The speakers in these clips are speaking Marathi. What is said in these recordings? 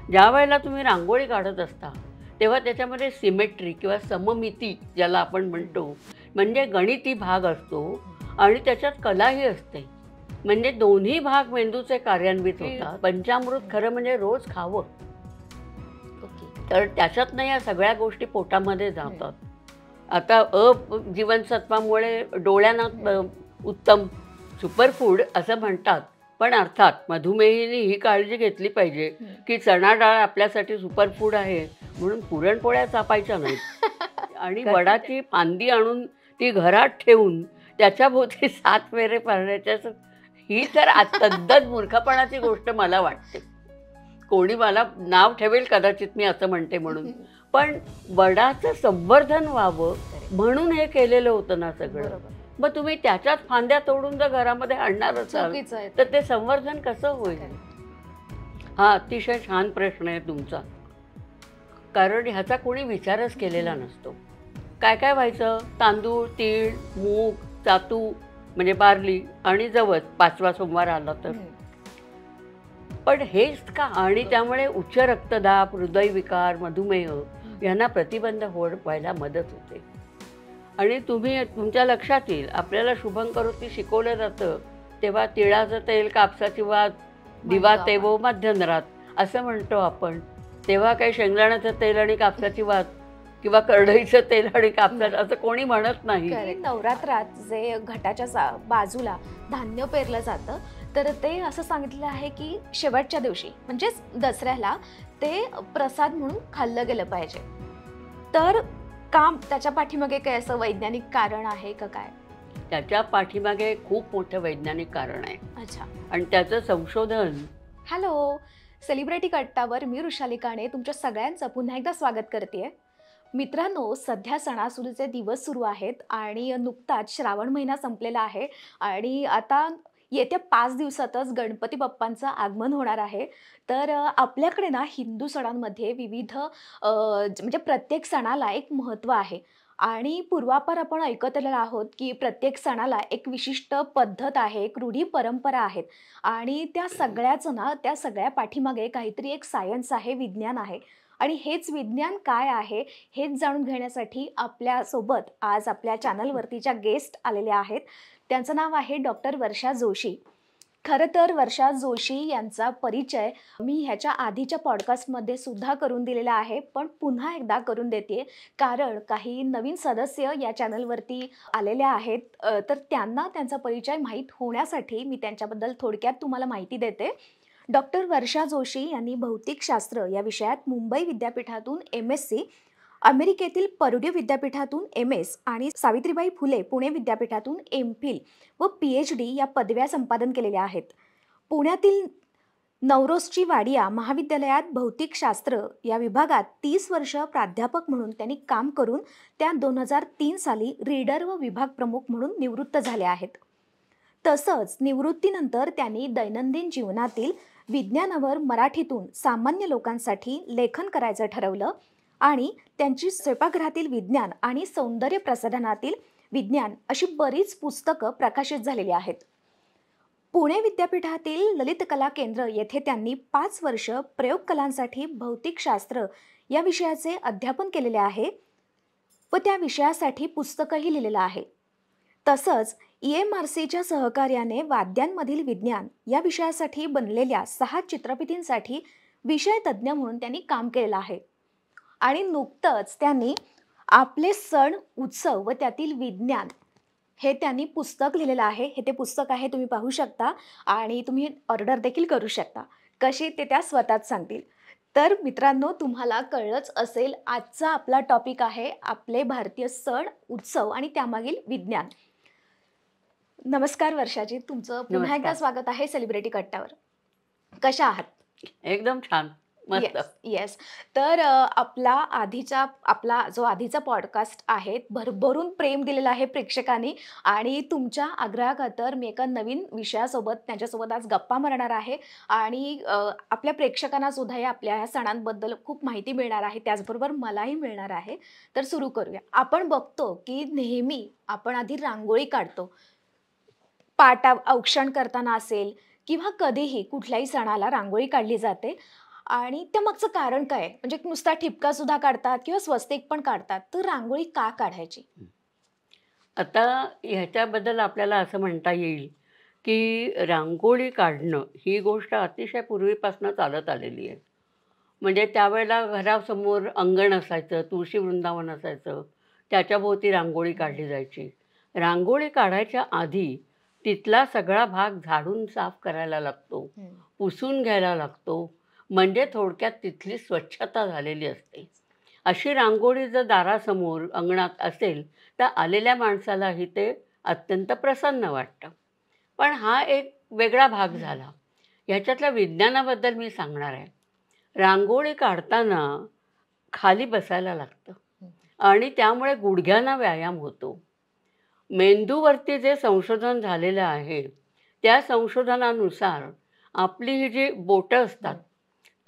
ज्या वेळेला तुम्ही रांगोळी काढत असता तेव्हा त्याच्यामध्ये सिमेट्री किंवा सममिती ज्याला आपण म्हणतो, म्हणजे गणिती भाग असतो आणि त्याच्यात कलाही असते. म्हणजे दोन्ही भाग मेंदूचे कार्यान्वित होतात. पंचामृत खरं म्हणजे रोज खावं. ओके. तर त्याच्यातनं या सगळ्या गोष्टी पोटामध्ये जातात. आता अ जीवनसत्वामुळे डोळ्यांना उत्तम सुपरफूड असं म्हणतात. पण अर्थात मधुमेहीने ही काळजी घेतली पाहिजे की चणा डाळ आपल्यासाठी सुपरफूड आहे म्हणून पुरणपोळ्या चापायच्या नाहीत आणि वडाची फांदी आणून ती घरात ठेवून त्याच्याभोवती 7 फेरे मारण्याच्या ही तर तद्दन मूर्खपणाची गोष्ट मला वाटते. कोणी मला नाव ठेवेल कदाचित मी असं म्हणते म्हणून. पण वडाचं संवर्धन व्हावं म्हणून हे केलेलं होतं ना सगळं. मग तुम्ही त्याच्याच फांद्या तोडून जर घरामध्ये आणणार असाल तर ते संवर्धन कसं होईल? हा अतिशय छान प्रश्न आहे तुमचा. कारण ह्याचा कोणी विचारच केलेला नसतो. काय काय व्हायचं? तांदूळ, तीळ, मूग, चातू म्हणजे बार्ली आणि जवस 5वा सोमवार आला तर. पण हेच का? आणि त्यामुळे उच्च रक्तदाब, हृदयविकार, मधुमेह यांना प्रतिबंध व्हायला मदत होते. आणि तुमच्या लक्षात येईल आपल्याला शुभंकरोती शिकवलं जातं तेव्हा तिळाचं तेल, कापसाची वात, दिवा तेवो मध्यंतरात असं म्हणतो आपण. तेव्हा काही शेंगदाण्याचं तेल आणि कापसाची वात किंवा करडईचं तेल आणि कापसाचं असं कोणी म्हणत नाही. नवरात्रात जे घटाच्या बाजूला धान्य पेरलं जातं तर ते असं सांगितलं आहे की शेवटच्या दिवशी म्हणजेच दसऱ्याला ते प्रसाद म्हणून खाल्लं गेलं पाहिजे. तर काम त्याच्या पाठीमागे काय असं वैज्ञानिक कारण आहे का काय? त्याच्या पाठीमागे खूप मोठं वैज्ञानिक कारण आहे. अच्छा. आणि त्याचं संशोधन. हॅलो, सेलिब्रिटी कट्टावर मी ऋषाली काणे तुमच्या सगळ्यांचं पुन्हा एकदा स्वागत करते. मित्रांनो, सध्या सणासुदीचे दिवस सुरू आहेत आणि नुकताच श्रावण महिना संपलेला आहे आणि आता येत्या 5 दिवसातच गणपती बाप्पांचं आगमन होणार आहे. तर आपल्याकडे ना हिंदू सणांमध्ये विविध म्हणजे प्रत्येक सणाला एक महत्त्व आहे आणि पूर्वापार आपण ऐकत आलेलो आहोत की प्रत्येक सणाला एक विशिष्ट पद्धत आहे, एक रूढी परंपरा आहेत आणि त्या सगळ्या पाठीमागे काहीतरी एक सायन्स आहे, विज्ञान आहे. आणि हेच विज्ञान काय आहे हेच जाणून घेण्यासाठी आपल्यासोबत आज आपल्या चॅनलवरतीच्या गेस्ट आलेल्या आहेत. त्यांचं नाव आहे डॉक्टर वर्षा जोशी. खरं तर वर्षा जोशी यांचा परिचय मी ह्याच्या आधीच्या पॉडकास्टमध्ये सुद्धा करून दिलेला आहे, पण पुन्हा एकदा करून देते कारण काही नवीन सदस्य या चॅनलवरती आलेले आहेत. तर त्यांना त्यांचा परिचय माहीत होण्यासाठी मी त्यांच्याबद्दल थोडक्यात तुम्हाला माहिती देते. डॉक्टर वर्षा जोशी यांनी भौतिकशास्त्र या विषयात मुंबई विद्यापीठातून MSc, अमेरिकेतील पर्ड्यू विद्यापीठातून MS आणि सावित्रीबाई फुले पुणे विद्यापीठातून MPhil व PhD या पदव्या संपादन केलेल्या आहेत. पुण्यातील नवरोसची वाडिया महाविद्यालयात भौतिकशास्त्र या विभागात 30 वर्ष प्राध्यापक म्हणून त्यांनी काम करून त्या 2003 साली रीडर व विभाग प्रमुख म्हणून निवृत्त झाले आहेत. तसंच निवृत्तीनंतर त्यांनी दैनंदिन जीवनातील विज्ञानावर मराठीतून सामान्य लोकांसाठी लेखन करायचं ठरवलं आणि त्यांची स्वयंपाकघरातील विज्ञान आणि सौंदर्य प्रसाधनातील विज्ञान अशी बरीच पुस्तकं प्रकाशित झालेली आहेत. पुणे विद्यापीठातील ललित कला केंद्र येथे त्यांनी 5 वर्ष प्रयोगकलांसाठी भौतिकशास्त्र या विषयाचे अध्यापन केलेले आहे व त्या विषयासाठी पुस्तकही लिहिलेलं आहे. तसंच EMRCच्या सहकार्याने वाद्यांमधील विज्ञान या विषयासाठी बनलेल्या 6 चित्रफितींसाठी विषय तज्ज्ञ म्हणून त्यांनी काम केलेलं आहे. आणि नुकतंच त्यांनी आपले सण उत्सव व त्यातील विज्ञान हे त्यांनी पुस्तक लिहिलेलं आहे. हे ते पुस्तक आहे, तुम्ही पाहू शकता आणि तुम्ही ऑर्डर देखील करू शकता. कशी ते त्या स्वतःच सांगतील. तर मित्रांनो, तुम्हाला कळलंच असेल आजचा आपला टॉपिक आहे आपले भारतीय सण उत्सव आणि त्यामागील विज्ञान. नमस्कार वर्षाजी, तुमचं पुन्हा एकदा स्वागत आहे सेलिब्रिटी कट्टावर. कशा आहात? एकदम छान, मस्त. येस. तर आपला जो आधीचा पॉडकास्ट आहे भरभरून प्रेम दिलेलं आहे प्रेक्षकांनी आणि तुमच्या आग्रहाखातर मी एका नवीन विषयासोबत त्यांच्यासोबत आज गप्पा मारणार आहे आणि आपल्या प्रेक्षकांना सुद्धा आपल्या ह्या सणांबद्दल खूप माहिती मिळणार आहे, त्याचबरोबर मलाही मिळणार आहे. तर सुरू करूया. आपण बघतो की नेहमी आपण आधी रांगोळी काढतो, औक्षण करताना असेल किंवा कधीही कुठल्याही सणाला रांगोळी काढली जाते आणि त्या मागचं कारण काय आहे? म्हणजे नुसता ठिपका सुद्धा काढतात किंवा स्वस्तिक पण काढतात, तर रांगोळी का काढायची? आता ह्याच्याबद्दल आपल्याला असं म्हणता येईल, की रांगोळी काढणं ही गोष्ट अतिशय पूर्वीपासून चालत आलेली आहे. म्हणजे त्यावेळेला घरासमोर अंगण असायचं, तुळशी वृंदावन असायचं, त्याच्याभोवती रांगोळी काढली जायची. रांगोळी काढायच्या आधी तिथला सगळा भाग झाडून साफ करायला लागतो, हं. पुसून घ्यायला लागतो, म्हणजे थोडक्यात तिथली स्वच्छता झालेली असते. अशी रांगोळी जर दारासमोर अंगणात असेल, तर आलेल्या माणसालाही ते अत्यंत प्रसन्न वाटतं. पण हा एक वेगळा भाग झाला. ह्याच्यातल्या विज्ञानाबद्दल मी सांगणार आहे. रांगोळी काढताना खाली बसायला लागतं आणि त्यामुळे गुडघ्यांना व्यायाम होतो. मेंदूवरती जे संशोधन झालेलं आहे, त्या संशोधनानुसार आपली ही जी बोटं असतात,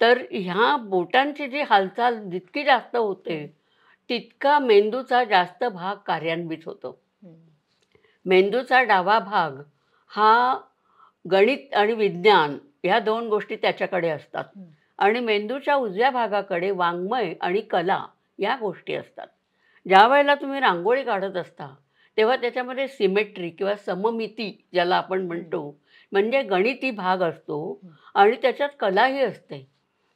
तर ह्या बोटांची जी हालचाल जितकी जास्त होते, तितका मेंदूचा जास्त भाग कार्यान्वित होतो. मेंदूचा डावा भाग हा गणित आणि विज्ञान ह्या 2 गोष्टी त्याच्याकडे असतात आणि मेंदूच्या उजव्या भागाकडे वाङ्मय आणि कला या गोष्टी असतात. ज्यावेळेला तुम्ही रांगोळी काढत असता, तेव्हा त्याच्यामध्ये सिमेट्री किंवा सममिती ज्याला आपण म्हणतो, म्हणजे गणिती भाग असतो आणि त्याच्यात कलाही असते.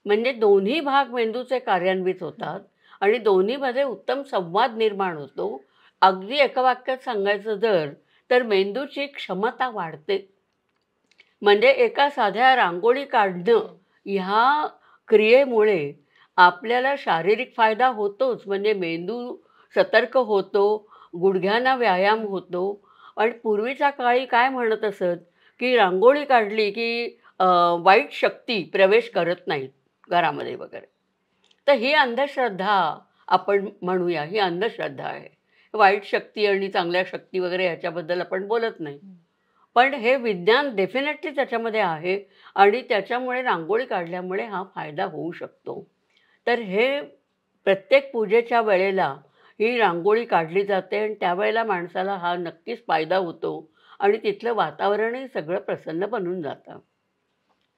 म्हणजे दोन्ही भाग मेंदूचे कार्यान्वित होतात आणि दोन्हीमध्ये उत्तम संवाद निर्माण होतो. अगदी एका वाक्यात सांगायचं तर मेंदूची क्षमता वाढते. म्हणजे एका साध्या रांगोळी काढणं ह्या क्रियेमुळे आपल्याला शारीरिक फायदा होतोच, म्हणजे मेंदू सतर्क होतो, गुडघ्यांना व्यायाम होतो. आणि पूर्वीच्या काळी काय म्हणत असत, की रांगोळी काढली की वाईट शक्ती प्रवेश करत नाहीत घरामध्ये वगैरे. तर ही अंधश्रद्धा आपण म्हणूया, ही अंधश्रद्धा आहे. वाईट शक्ती आणि चांगल्या शक्ती वगैरे ह्याच्याबद्दल आपण बोलत नाही. पण हे विज्ञान डेफिनेटली त्याच्यामध्ये आहे आणि त्याच्यामुळे रांगोळी काढल्यामुळे हा फायदा होऊ शकतो. तर हे प्रत्येक पूजेच्या वेळेला ही रांगोळी काढली जाते आणि त्यावेळेला माणसाला हा नक्कीच फायदा होतो आणि तिथलं वातावरणही सगळं प्रसन्न बनून जातं.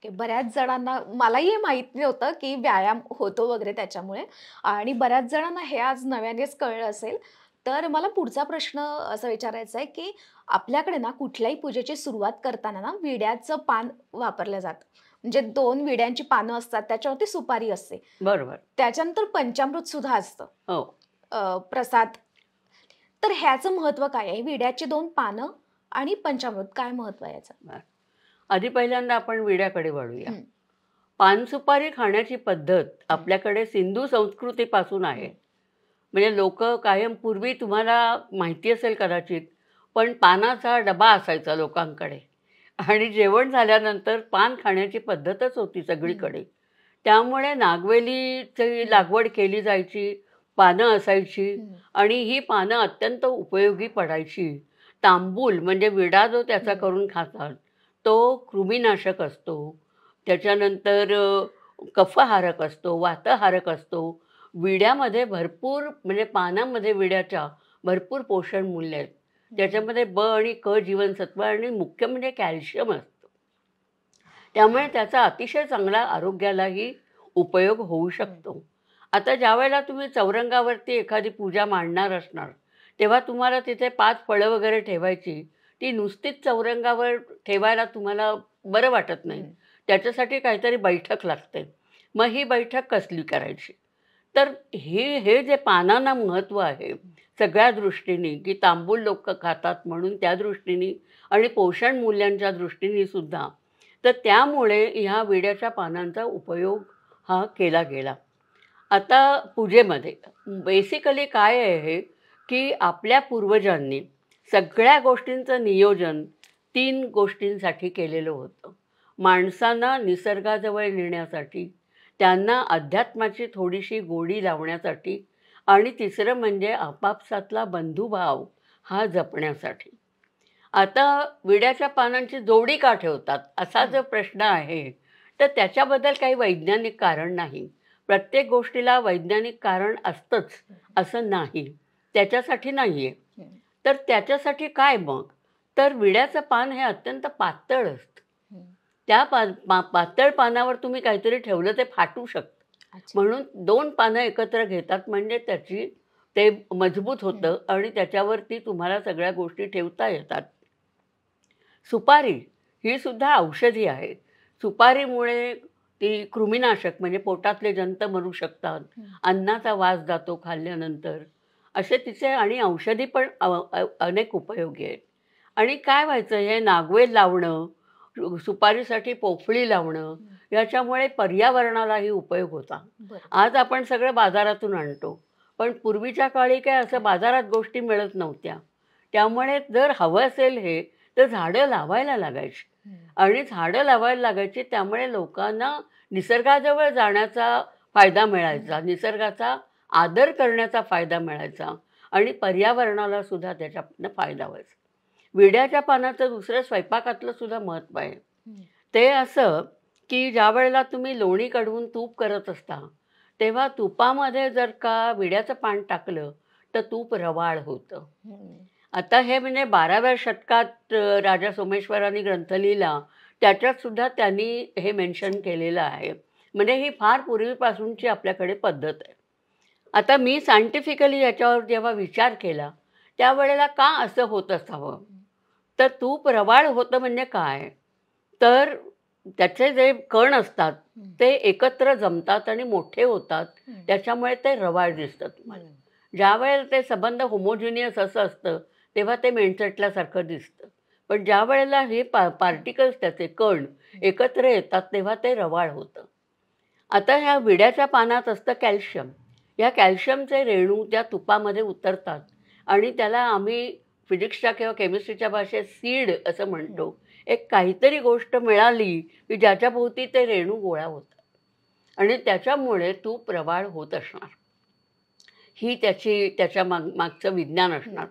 की बऱ्याच जणांना मलाही हे माहीत नव्हतं, की व्यायाम होतो वगैरे त्याच्यामुळे आणि बऱ्याच जणांना हे आज नव्यानेच कळलं असेल. तर मला पुढचा प्रश्न असा विचारायचा आहे, की आपल्याकडे ना कुठल्याही पूजेची सुरुवात करताना ना विड्याचं पान वापरलं जातं. म्हणजे 2 विड्यांची पानं असतात, त्याच्यावरती सुपारी असते. बरोबर. त्याच्यानंतर पंचामृत सुद्धा असतं. हो. प्रसाद. तर ह्याचं महत्त्व काय आहे? विड्याची 2 पानं आणि पंचामृत काय महत्त्व आहे याचं? बरं. आधी पहिल्यांदा आपण विड्याकडे वळूया. हं. पानसुपारी खाण्याची पद्धत आपल्याकडे सिंधू संस्कृतीपासून आहे. म्हणजे लोकं कायम पूर्वी तुम्हाला माहिती असेल कदाचित, पण पानाचा डबा असायचा लोकांकडे आणि जेवण झाल्यानंतर पान खाण्याची पद्धतच होती सगळीकडे. त्यामुळे नागवेलीची लागवड केली जायची, पानं असायची आणि ही पानं अत्यंत उपयोगी पडायची. तांबूल म्हणजे विडा जो त्याचा करून खातात, तो कृमीनाशक असतो. त्याच्यानंतर कफहारक असतो, वातहारक असतो. विड्यामध्ये भरपूर म्हणजे पानामध्ये विड्याच्या भरपूर पोषण मूल्य आहेत. त्याच्यामध्ये ब आणि क जीवनसत्व आणि मुख्य म्हणजे कॅल्शियम असतं. त्यामुळे त्याचा अतिशय चांगला आरोग्यालाही उपयोग होऊ शकतो. आता ज्यावेळेला तुम्ही चौरंगावरती एखादी पूजा मांडणार असणार, तेव्हा तुम्हाला तिथे 5 फळं वगैरे ठेवायची. ती नुसतीच चौरंगावर ठेवायला तुम्हाला बरं वाटत नाही. त्याच्यासाठी काहीतरी बैठक लागते. मग ही बैठक कसली करायची? तर हे जे पानांना महत्त्व आहे सगळ्या दृष्टीने, की तांबूळ लोकं खातात म्हणून त्या दृष्टीने आणि पोषण मूल्यांच्या दृष्टीने सुद्धा. तर त्यामुळे ह्या विड्याच्या पानांचा उपयोग हा केला गेला. आता पूजेमध्ये बेसिकली काय आहे हे, की आपल्या पूर्वजांनी सगळ्या गोष्टींचं नियोजन 3 गोष्टींसाठी केलेलं होतं. माणसांना निसर्गाजवळ नेण्यासाठी, त्यांना अध्यात्माची थोडीशी गोडी लावण्यासाठी आणि तिसरं म्हणजे आपापसातला बंधुभाव हा जपण्यासाठी. आता विड्याच्या पानांची जोडी का ठेवतात असा जर प्रश्न आहे, तर त्याच्याबद्दल काही वैज्ञानिक कारण नाही. प्रत्येक गोष्टीला वैज्ञानिक कारण असतंच असं नाही. त्याच्यासाठी नाही आहे. तर त्याच्यासाठी काय मग? तर विड्याचं पान हे अत्यंत पातळ असतं. त्या पातळ पानावर तुम्ही काहीतरी ठेवलं ते फाटू शकतं. अच्छा. म्हणून 2 पानं एकत्र घेतात म्हणजे ते मजबूत होतं आणि त्याच्यावरती तुम्हाला सगळ्या गोष्टी ठेवता येतात. सुपारी ही सुद्धा औषधी आहे. सुपारीमुळे ती कृमीनाशक म्हणजे पोटातले जंत मरू शकतात. अन्नाचा वास जातो खाल्ल्यानंतर. असे तिचे आणि औषधी पण अनेक उपयोगी आहेत. आणि काय व्हायचं हे नागवेल लावणं, सुपारीसाठी पोफळी लावणं याच्यामुळे पर्यावरणालाही उपयोग होता. बरं. आज आपण सगळं बाजारातून आणतो. पण पूर्वीच्या काळी काय असं बाजारात गोष्टी मिळत नव्हत्या. त्यामुळे जर हवं असेल हे तर झाडं लावायला लागायची. आणि झाडं लावायला लागायची त्यामुळे लोकांना निसर्गाजवळ जाण्याचा फायदा मिळायचा, निसर्गाचा आदर करण्याचा फायदा मिळायचा आणि पर्यावरणाला सुद्धा त्याच्यातनं फायदा व्हायचा. विड्याच्या पानाचं दुसरं स्वयंपाकातलं सुद्धा महत्त्व आहे. ते असं की ज्यावेळेला तुम्ही लोणी कढवून तूप करत असता तेव्हा तुपामध्ये जर का विड्याचं पान टाकलं तर तूप रवाळ होतं. आता हे म्हणजे 12व्या शतकात राजा सोमेश्वरांनी ग्रंथ लिहिला त्याच्यात सुद्धा त्यांनी हे मेन्शन केलेलं आहे. म्हणजे ही फार पूर्वीपासूनची आपल्याकडे पद्धत आहे. आता मी सायंटिफिकली याच्यावर जेव्हा विचार केला त्यावेळेला का असं होत असावं, तर तूप रवाळ होतं म्हणजे काय, तर त्याचे जे कण असतात ते एकत्र जमतात आणि मोठे होतात, त्याच्यामुळे ते रवाळ दिसतं तुम्हाला. ज्यावेळेला ते संबंध होमोजिनियस असं असतं तेव्हा ते मेणचटल्यासारखं दिसतं. पण ज्या वेळेला हे पार्टिकल्स त्याचे कण एकत्र येतात तेव्हा ते रवाळ होतं. आता ह्या विड्याच्या पानात असतं कॅल्शियम. या कॅल्शियमचे रेणू त्या तुपामध्ये उतरतात आणि त्याला आम्ही फिजिक्सच्या किंवा केमिस्ट्रीच्या भाषेत सीड असं म्हणतो. एक काहीतरी गोष्ट मिळाली की ज्याच्याभोवती ते रेणू गोळा होतात आणि त्याच्यामुळे तूप रवाळ होत असणार. ही त्याच्या मागचं विज्ञान असणार.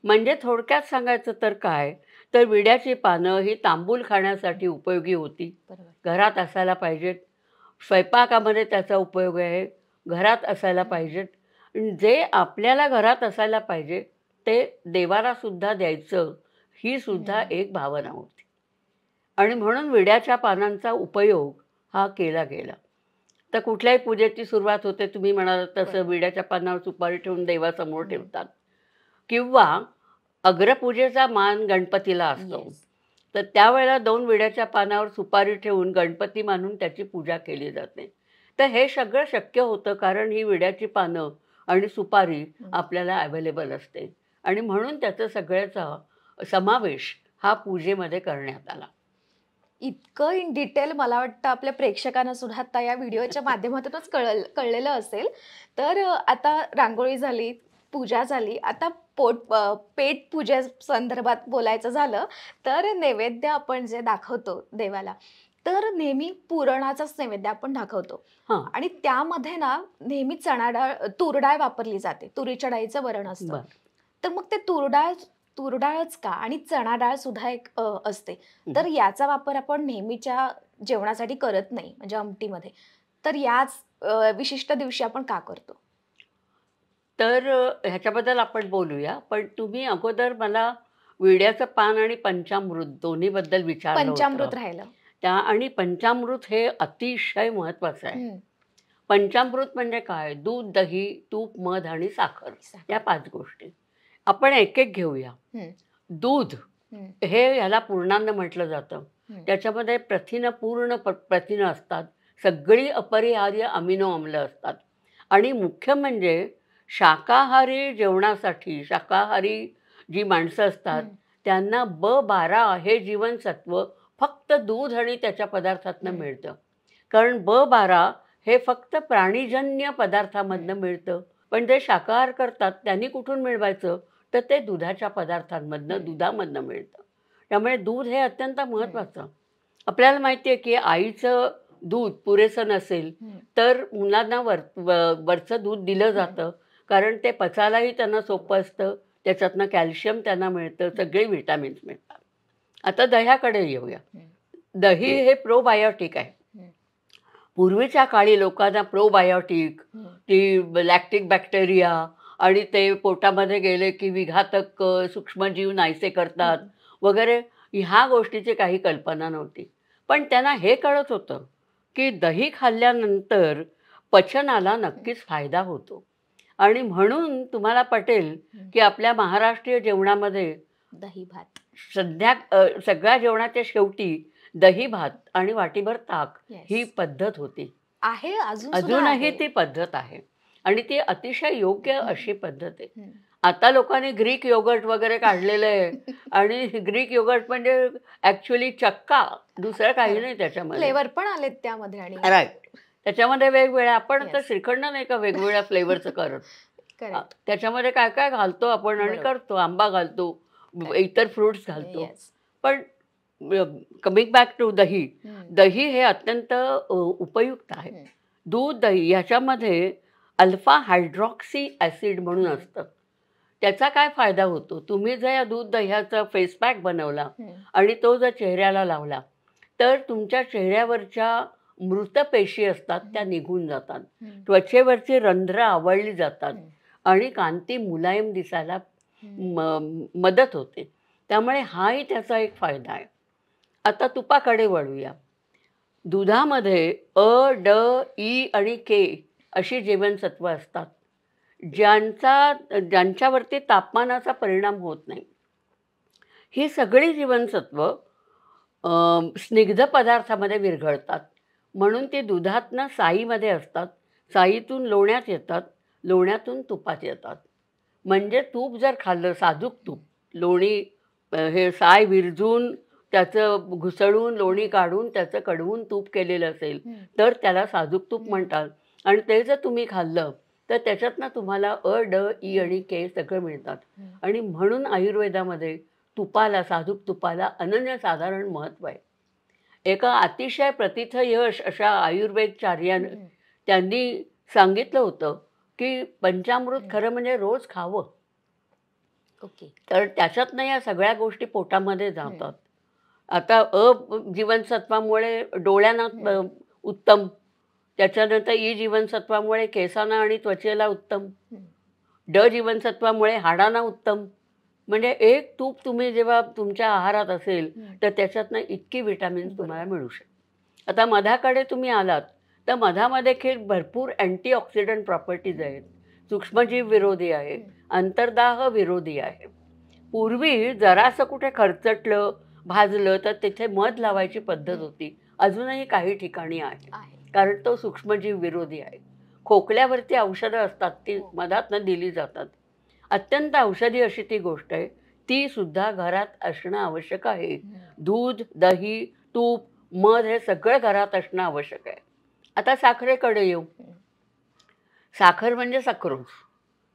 म्हणजे थोडक्यात सांगायचं तर काय, तर विड्याची पानं ही तांबूल खाण्यासाठी उपयोगी होती. घरात असायला पाहिजेत. स्वयंपाकामध्ये त्याचा उपयोग आहे. घरात असायला पाहिजेत. जे आपल्याला घरात असायला पाहिजे ते देवाला सुद्धा द्यायचं, ही सुद्धा एक भावना होती. आणि म्हणून विड्याच्या पानांचा उपयोग हा केला गेला. तर कुठल्याही पूजेची सुरुवात होते तुम्ही म्हणालात तसं विड्याच्या पानावर सुपारी ठेवून देवासमोर ठेवतात. किंवा अग्रपूजेचा मान गणपतीला असतो. तर त्यावेळेला 2 विड्याच्या पानावर सुपारी ठेवून गणपती मानून त्याची पूजा केली जाते. तर हे सगळं शक्य होतं कारण ही विड्याची पानं आणि सुपारी आपल्याला अवेलेबल असते आणि म्हणून त्याचं सगळ्याचा समावेश हा पूजेमध्ये करण्यात आला. इतकं इन डिटेल मला वाटतं आपल्या प्रेक्षकांना सुद्धा आता या व्हिडिओच्या माध्यमातूनच कळलेलं असेल. तर आता रांगोळी झाली, पूजा झाली. आता पेट पूजे संदर्भात बोलायचं झालं तर नैवेद्य आपण जे दाखवतो देवाला, तर नेहमी पुरणाचाच नैवेद्य आपण दाखवतो. हां. आणि त्यामध्ये ना नेहमी चणा डाळ, तूर डाळ वापरली जाते. तुरीच्या डाळीचं वरण असतं. बरं. तर मग ते तूर डाळच का आणि चणा डाळ सुद्धा एक असते. तर याचा वापर आपण नेहमीच्या जेवणासाठी करत नाही म्हणजे आमटीमध्ये. तर याच विशिष्ट दिवशी आपण का करतो? तर ह्याच्याबद्दल आपण बोलूया. पण तुम्ही अगोदर मला विड्याचं पान आणि पंचामृत दोन्हीबद्दल विचारलं होतं. पंचामृत राहिलं. आणि पंचामृत हे अतिशय महत्त्वाचं आहे. पंचामृत म्हणजे काय? दूध, दही, तूप, मध आणि साखर या 5 गोष्टी. आपण एक घेऊया. दूध हे ह्याला पूर्णान्न म्हटलं जातं. त्याच्यामध्ये पूर्ण प्रथिनं असतात. सगळी अपरिहार्य अमिनो आम्ल असतात. आणि मुख्य म्हणजे शाकाहारी जेवणासाठी शाकाहारी जी माणसं असतात त्यांना B12 हे जीवनसत्व फक्त दूध आणि त्याच्या पदार्थातनं मिळतं. कारण B12 हे फक्त प्राणीजन्य पदार्थामधनं मिळतं. पण जे शाकाहार करतात त्यांनी कुठून मिळवायचं, तर ते दुधाच्या पदार्थांमधनं दुधामधनं मिळतं. त्यामुळे दूध हे अत्यंत महत्त्वाचं. आपल्याला माहिती आहे की आईचं दूध पुरेसं नसेल तर मुलांना वरचं दूध दिलं जातं. कारण ते पचायलाही त्यांना सोपं असतं. त्याच्यातनं कॅल्शियम त्यांना मिळतं, सगळे व्हिटॅमिन्स मिळतात. आता दह्याकडे येऊया. दही हे प्रोबायोटिक आहे. पूर्वीच्या काळी लोकांना प्रोबायोटिक, ती लॅक्टिक बॅक्टेरिया आणि ते पोटामध्ये गेले की विघातक सूक्ष्मजीव नाहीसे करतात वगैरे ह्या गोष्टीची काही कल्पना नव्हती. पण त्यांना हे कळत होतं की दही खाल्ल्यानंतर पचनाला नक्कीच फायदा होतो. आणि म्हणून तुम्हाला पटेल की आपल्या महाराष्ट्रीय जेवणामध्ये दही भात. सगळ्या जेवणाच्या शेवटी दही भात आणि वाटीभर ताक ही येस. पद्धत होती. आहे, अजून सुद्धा अजूनही आहे. ती पद्धत आहे आणि ती अतिशय योग्य अशी पद्धत आहे. हम्म. आता लोकांनी ग्रीक योगर्ट वगैरे काढलेलं आहे आणि ग्रीक योगर्ट म्हणजे ॲक्च्युअली चक्का, दुसरं काही नाही त्याच्यामध्ये. फ्लेवर पण आलेत त्यामध्ये आणि राईट. त्याच्यामध्ये वेगवेगळ्या आपण आता Yes. श्रीखंड नाही का वेगवेगळ्या फ्लेवरचं करत. करेक्ट. त्याच्यामध्ये काय काय घालतो आपण आणि बरोबर. करतो. आंबा घालतो, इतर फ्रुट्स घालतो. येस. पण कमिंग बॅक टू दही, दही हे अत्यंत उपयुक्त आहे. दूध दही ह्याच्यामध्ये अल्फा हायड्रॉक्सी ॲसिड म्हणून असतं. त्याचा काय फायदा होतो, तुम्ही जर या दूध दह्याचा फेस पॅक बनवला आणि तो जर चेहऱ्याला लावला तर तुमच्या चेहऱ्यावरच्या मृत पेशी असतात त्या निघून जातात, त्वचेवरची रंध्र आवळली जातात आणि कांती मुलायम दिसायला मदत होते. त्यामुळे हाही त्याचा एक फायदा आहे. आता तुपाकडे वळूया. दुधामध्ये अ, ड, ई आणि के अशी जीवनसत्व असतात ज्यांच्यावरती तापमानाचा परिणाम होत नाही. ही सगळी जीवनसत्व स्निग्ध पदार्थामध्ये विरघळतात म्हणून ती दुधातनं साईमध्ये असतात, साईतून लोण्यात येतात, लोण्यातून तुपात येतात. म्हणजे तूप जर खाल्लं, साजूक तूप, लोणी हे साय विरजून त्याचं घुसळून लोणी काढून त्याचं कडवून तूप केलेलं असेल तर त्याला साजूक तूप म्हणतात. आणि ते जर तुम्ही खाल्लं तर त्याच्यातनं तुम्हाला अ, ड, ई आणि के सगळं मिळतात. आणि म्हणून आयुर्वेदामध्ये तुपाला, साजूक तुपाला अनन्यसाधारण महत्त्व आहे. एका अतिशय प्रथित यश अशा आयुर्वेदचार्यानं त्यांनी सांगितलं होतं की पंचामृत खरं म्हणजे रोज खावं. ओके. तर त्याच्यातनं या सगळ्या गोष्टी पोटामध्ये जातात. आता जीवनसत्वामुळे डोळ्यांना उत्तम, त्याच्यानंतर ई जीवनसत्वामुळे केसांना आणि त्वचेला उत्तम, ड जीवनसत्वामुळे हाडांना उत्तम. म्हणजे एक तूप तुम्ही जेव्हा तुमच्या आहारात असेल तर त्याच्यातनं इतकी विटॅमिन्स तुम्हाला मिळू शकतात. आता मधाकडे तुम्ही आलात तर मधामध्ये देखील भरपूर अँटीऑक्सिडंट प्रॉपर्टीज आहेत. सूक्ष्मजीव विरोधी आहे, अंतर्दाह विरोधी आहे. पूर्वी जरासं कुठे खरचटलं, भाजलं तर तिथे मध लावायची पद्धत होती. अजूनही काही ठिकाणी आहे, कारण तो सूक्ष्मजीव विरोधी आहे. खोकल्यावरती औषधं असतात ती मधातनं दिली जातात. अत्यंत औषधी अशी ती गोष्ट आहे. ती सुद्धा घरात असणं आवश्यक आहे. दूध, दही, तूप, मध हे सगळं घरात असणं आवश्यक आहे. आता साखरेकडे येऊ. साखर म्हणजे सक्रोज.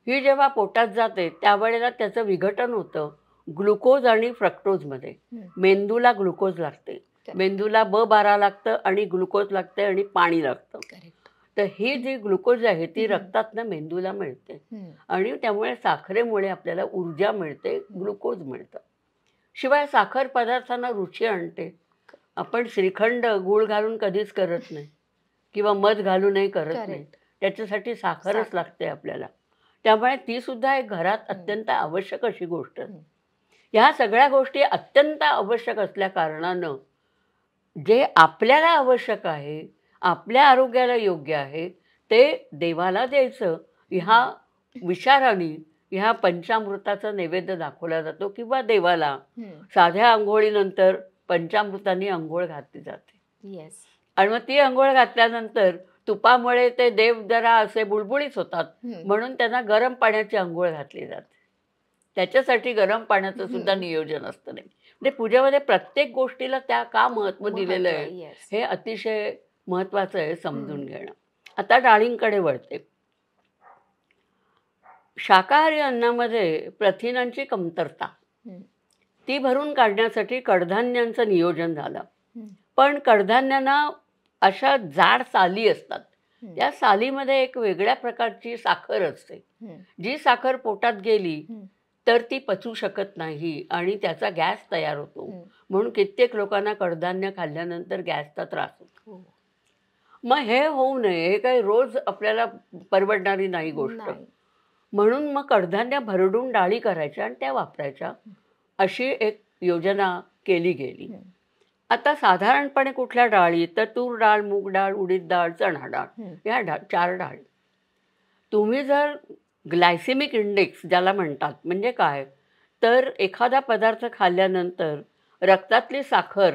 ही जेव्हा पोटात जाते त्यावेळेला त्याचं विघटन होतं ग्लुकोज आणि फ्रक्टोजमध्ये. मेंदूला ग्लुकोज लागते, मेंदूला B12 लागतं आणि ग्लुकोज लागते आणि पाणी लागतं. तर ही जी ग्लुकोज आहे ती रक्तातनं मेंदूला मिळते आणि त्यामुळे साखरेमुळे आपल्याला ऊर्जा मिळते, ग्लुकोज मिळतं. शिवाय साखर पदार्थांना रुची आणते. आपण श्रीखंड गूळ घालून कधीच करत नाही किंवा मध घालूनही करत नाही. त्याच्यासाठी साखरच लागते आपल्याला. त्यामुळे ती सुद्धा एक घरात अत्यंत आवश्यक अशी गोष्ट आहे. ह्या सगळ्या गोष्टी अत्यंत आवश्यक असल्या कारणानं जे आपल्याला आवश्यक आहे, आपल्या आरोग्याला योग्य आहे ते देवाला द्यायचं ह्या विचाराने ह्या पंचामृताचा नैवेद्य दाखवला जातो किंवा देवाला साध्या अंघोळीनंतर पंचामृताने अंघोळ घातली जाते. येस. आणि मग ती अंघोळ घातल्यानंतर तुपामुळे ते देव जरा असे बुळबुळीत होतात म्हणून त्यांना गरम पाण्याची अंघोळ घातली जाते. त्याच्यासाठी गरम पाण्याचं सुद्धा नियोजन असतं. नाही म्हणजे पूजेमध्ये प्रत्येक गोष्टीला त्या का महत्त्व दिलेलं आहे हे अतिशय महत्त्वाचं आहे समजून घेणं. आता डाळींकडे वळते. शाकाहारी अन्नामध्ये प्रथिनांची कमतरता ती भरून काढण्यासाठी कडधान्यांचं नियोजन झालं. पण कडधान्यांना अशा जाड साली असतात. त्या सालीमध्ये एक वेगळ्या प्रकारची साखर असते. जी साखर पोटात गेली तर ती पचू शकत नाही आणि त्याचा गॅस तयार होतो. म्हणून कित्येक लोकांना कडधान्य खाल्ल्यानंतर गॅसचा त्रास होतो. मग हे होऊ नये, हे काही रोज आपल्याला परवडणारी नाही गोष्ट. म्हणून मग कडधान्य भरडून डाळी करायच्या आणि त्या वापरायच्या अशी एक योजना केली गेली. आता साधारणपणे कुठल्या डाळी तर तूर डाळ, मूग डाळ, उडीद डाळ, चणा डाळ हं. या 4 डाळी. तुम्ही जर ग्लायसेमिक इंडेक्स ज्याला म्हणतात म्हणजे काय, तर एखादा पदार्थ खाल्ल्यानंतर रक्तातली साखर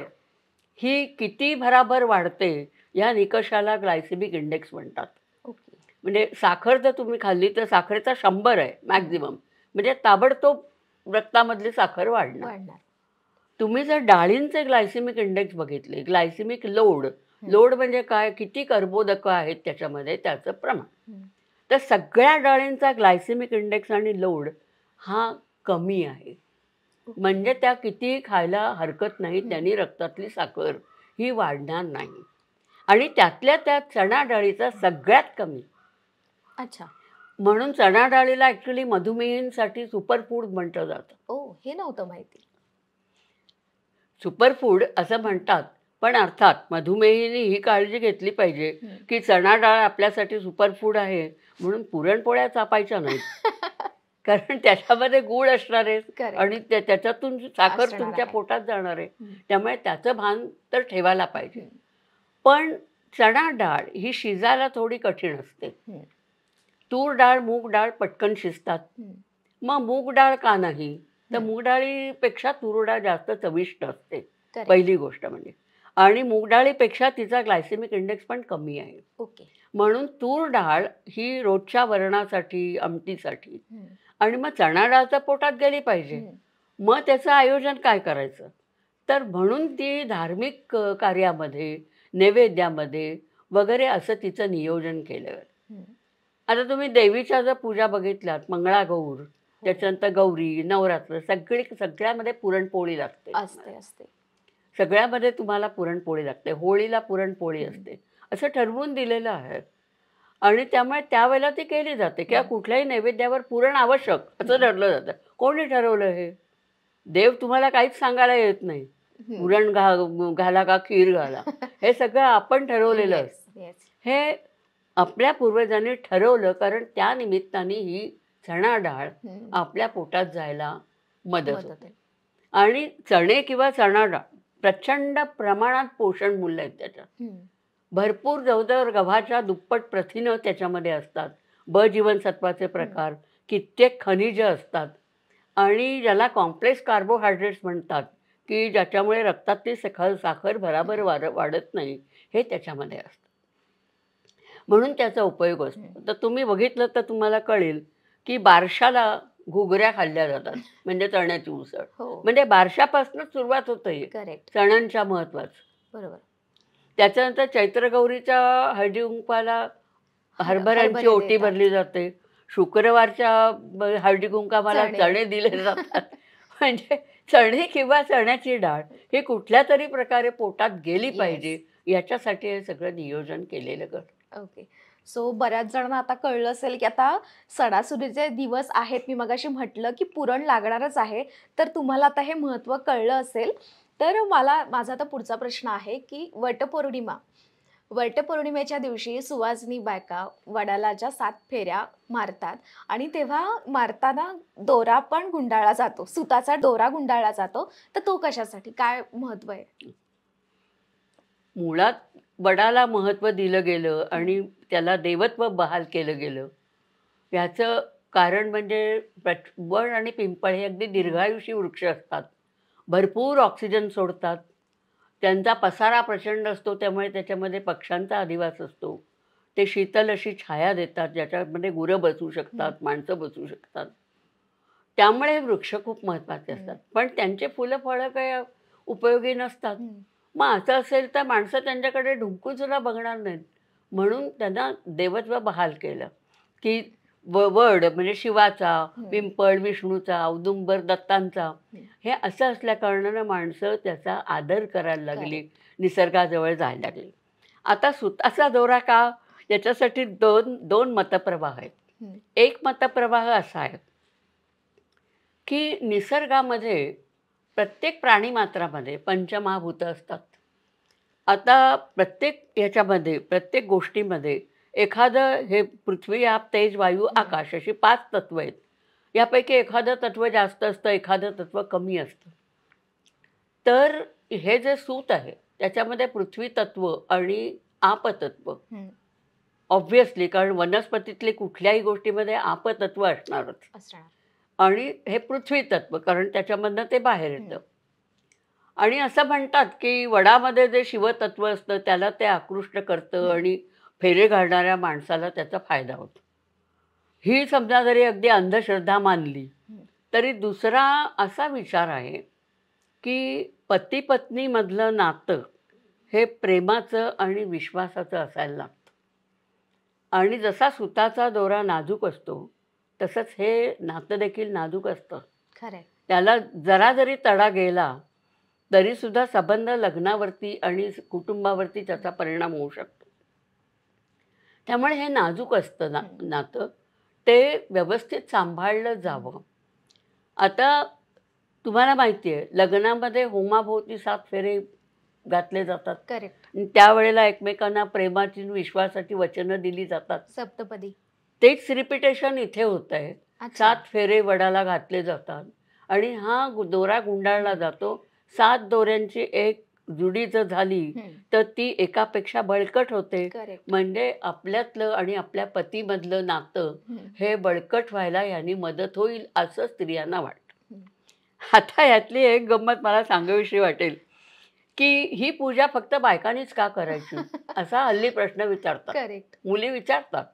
ही किती भराभर वाढते या निकषाला ग्लायसेमिक इंडेक्स म्हणतात. ओके. म्हणजे साखर जर तुम्ही खाल्ली तर साखरेचा 100 आहे मॅक्झिमम. म्हणजे ताबडतोब रक्तामधली साखर वाढणार. वाढणार. तुम्ही जर डाळींचे ग्लायसेमिक इंडेक्स बघितले, ग्लायसेमिक लोड, हं. लोड म्हणजे काय, किती कर्बोदकं आहेत त्याच्यामध्ये त्याचं प्रमाण. हं. तर सगळ्या डाळींचा ग्लायसेमिक इंडेक्स आणि लोड हा कमी आहे. म्हणजे त्या कितीही खायला हरकत नाही, त्यांनी रक्तातली साखर ही वाढणार नाही. आणि त्यातल्या त्यात चणा डाळीचा सगळ्यात कमी. अच्छा. म्हणून चणा डाळीला ॲक्च्युली मधुमेहींसाठी सुपरफूड म्हटलं जातं. ओ, हे नव्हतं माहिती. सुपरफूड असं म्हणतात, पण अर्थात मधुमेहींनी ही काळजी घेतली पाहिजे, हं. की चणा डाळ आपल्यासाठी सुपरफूड आहे म्हणून पुरणपोळ्या चापायच्या नाहीत. कारण त्याच्यामध्ये गूळ असणार आहे करेक्ट. आणि त्याच्यातून साखर असणार तुमच्या आहे. पोटात जाणार आहे. हं. त्यामुळे त्याचं भान तर ठेवायला पाहिजे. हं. पण चणा डाळ ही शिजायला थोडी कठीण असते. हं. तूर डाळ, मूग डाळ पटकन शिजतात. हं. मग मूग डाळ का नाही? तर हं. मूग डाळीपेक्षा तूर डाळ जास्त चविष्ट असते, करेक्ट. पहिली गोष्ट म्हणजे. आणि मूग डाळीपेक्षा तिचा ग्लायसेमिक इंडेक्स पण कमी आहे. ओके. म्हणून तूर डाळ ही रोजच्या वरणासाठी, आमटीसाठी. हं. आणि मग चणा डाळ तर पोटात गेली पाहिजे. हं. मग त्याचं आयोजन काय करायचं? तर म्हणून ती धार्मिक कार्यामध्ये, नैवेद्यामध्ये वगैरे असं तिचं नियोजन केलं. हं. आता तुम्ही देवीच्या जर पूजा बघितल्यात, मंगळागौर, त्याच्यानंतर गौरी, नवरात्र सगळ्यामध्ये पुरणपोळी लागते. असते असते. सगळ्यामध्ये तुम्हाला पुरणपोळी लागते. होळीला पुरणपोळी असते. असं ठरवून दिलेलं आहे. आणि त्यामुळे त्यावेळेला ती केली जाते किंवा कुठल्याही नैवेद्यावर पुरण आवश्यक असं ठरलं जातं. कोणी ठरवलं हे? देव तुम्हाला काहीच सांगायला येत नाही. हं. पुरण घाला का खीर घाला. हे सगळं आपण ठरवलेलं असतं. Yes, yes. हे आपल्या पूर्वजांनी ठरवलं कारण त्या निमित्ताने ही चणा डाळ हं. आपल्या पोटात जायला मदत मदत होते. आहे. आणि चणे किंवा चणा डाळ प्रचंड प्रमाणात पोषण मूल्य आहेत त्याच्यात. हं. भरपूर जवळजवळ गव्हाच्या दुप्पट प्रथिनं त्याच्यामध्ये असतात. जीवनसत्वाचे प्रकार, कित्येक खनिजं असतात आणि ज्याला कॉम्प्लेक्स कार्बोहायड्रेट्स म्हणतात, की ज्याच्यामुळे रक्तातली साखर भराभर वाढत नाही, हे त्याच्यामध्ये असतं. म्हणून त्याचा उपयोग असतो. तर तुम्ही बघितलं तर तुम्हाला कळेल, की बारशाला घुगऱ्या खाल्ल्या जातात, म्हणजे चण्याची उसळ. हो. म्हणजे बारशापासूनच सुरुवात होते ही करेक्ट. चण्यांच्या महत्त्वाचं. बरोबर. त्याच्यानंतर चैत्रगौरीच्या हळदी-कुंकवाला हरभऱ्यांची हरभरे ओटी देतात. भरली जाते. शुक्रवारच्या हळदी-कुंकवाला चणे. चणे दिले जातात. म्हणजे चणे किंवा चण्याची डाळ ही कुठल्यातरी प्रकारे पोटात गेली पाहिजे, याच्यासाठी हे सगळं नियोजन केलेलं गं. ओके. सो बऱ्याच जणांना आता कळलं असेल, की आता सणासुदीचे दिवस आहेत. मी मगाशी म्हटलं, की पुरण लागणारच आहे. तर तुम्हाला आता हे महत्त्व कळलं असेल. तर माझा आता पुढचा प्रश्न आहे, की वटपौर्णिमेच्या दिवशी सुवासिनी बायका वडालाच्या 7 फेऱ्या मारतात आणि तेव्हा मारताना दोरा पण गुंडाळला जातो. सुताचा दोरा गुंडाळला जातो. तर तो कशासाठी? काय महत्त्व आहे? मुळात वडाला महत्त्व दिलं गेलं आणि त्याला देवत्व बहाल केलं गेलं. याचं कारण म्हणजे वड आणि पिंपळ हे अगदी दीर्घायुषी वृक्ष असतात. भरपूर ऑक्सिजन सोडतात. त्यांचा पसारा प्रचंड असतो, त्यामुळे त्याच्यामध्ये पक्ष्यांचा अधिवास असतो. ते शीतल अशी छाया देतात, ज्याच्यामध्ये गुरं बसू शकतात, माणसं बसू शकतात. त्यामुळे हे वृक्ष खूप महत्त्वाचे असतात. पण त्यांचे फुलं फळं काही उपयोगी नसतात. मग असं असेल तर माणसं त्यांच्याकडे ढुंकून सुद्धा बघणार नाहीत. म्हणून त्यांना देवत्व बहाल केलं, की वड म्हणजे शिवाचा, पिंपळ विष्णूचा, औदुंबर दत्तांचा, हे असं असल्याकारणानं माणसं त्याचा आदर करायला लागली, निसर्गाजवळ जायला लागली. आता सुताचा दोरा का? याच्यासाठी दोन मतप्रवाह आहेत. एक मतप्रवाह असा आहे, की निसर्गामध्ये प्रत्येक प्राणीमात्रामध्ये पंचमहाभूतं असतात. आता प्रत्येक ह्याच्यामध्ये, प्रत्येक गोष्टीमध्ये एखादं हे पृथ्वी, आप, तेज, वायू, आकाश अशी 5 तत्व आहेत. यापैकी एखादं तत्व जास्त असतं, एखादं तत्व कमी असतं. तर हे जे सूत आहे त्याच्यामध्ये पृथ्वी तत्व आणि आपतत्व हम्म. ऑब्व्हियसली, कारण वनस्पतीतली कुठल्याही गोष्टीमध्ये आपतत्व असणारच. असणार. आणि हे पृथ्वी तत्व, कारण त्याच्यामधनं ते बाहेर येतं. आणि असं म्हणतात की वडामध्ये जे शिवतत्व असतं त्याला ते आकृष्ट करतं आणि फेरे घालणाऱ्या माणसाला त्याचा फायदा होतो. ही समजा जरी अगदी अंधश्रद्धा मानली तरी दुसरा असा विचार आहे की पती पत्नीमधलं नातं हे प्रेमाचं आणि विश्वासाचं असायला लागतं. आणि जसा सुताचा दोरा नाजूक असतो तसंच हे नातं देखील नाजूक असतं. खरंय. त्याला जरा जरी तडा गेला तरीसुद्धा संबंध लग्नावरती आणि कुटुंबावरती त्याचा परिणाम होऊ शकतो. त्यामुळे हे नाजूक असतं नातं. ते व्यवस्थित सांभाळलं जावं. आता तुम्हाला माहिती आहे लग्नामध्ये होमाभोवती 7 फेरे घातले जातात. करेक्ट. त्यावेळेला एकमेकांना प्रेमाची आणि विश्वासाची वचनं दिली जातात. सप्तपदी. तेच रिपिटेशन इथे होत आहे. अच्छा. 7 फेरे वडाला घातले जातात आणि हा दोरा गुंडाळला जातो. 7 दोऱ्यांची एक जुडी जर झाली तर ती एकापेक्षा बळकट होते. करेक्ट. म्हणजे आपल्यातलं आणि आपल्या पतीमधलं नातं हे बळकट व्हायला यांनी मदत होईल असं स्त्रियांना वाटतं. आता यातली एक गंमत मला सांगावीशी वाटेल की ही पूजा फक्त बायकांनीच का करायची असा हल्ली प्रश्न विचारतात. करेक्ट. मुली विचारतात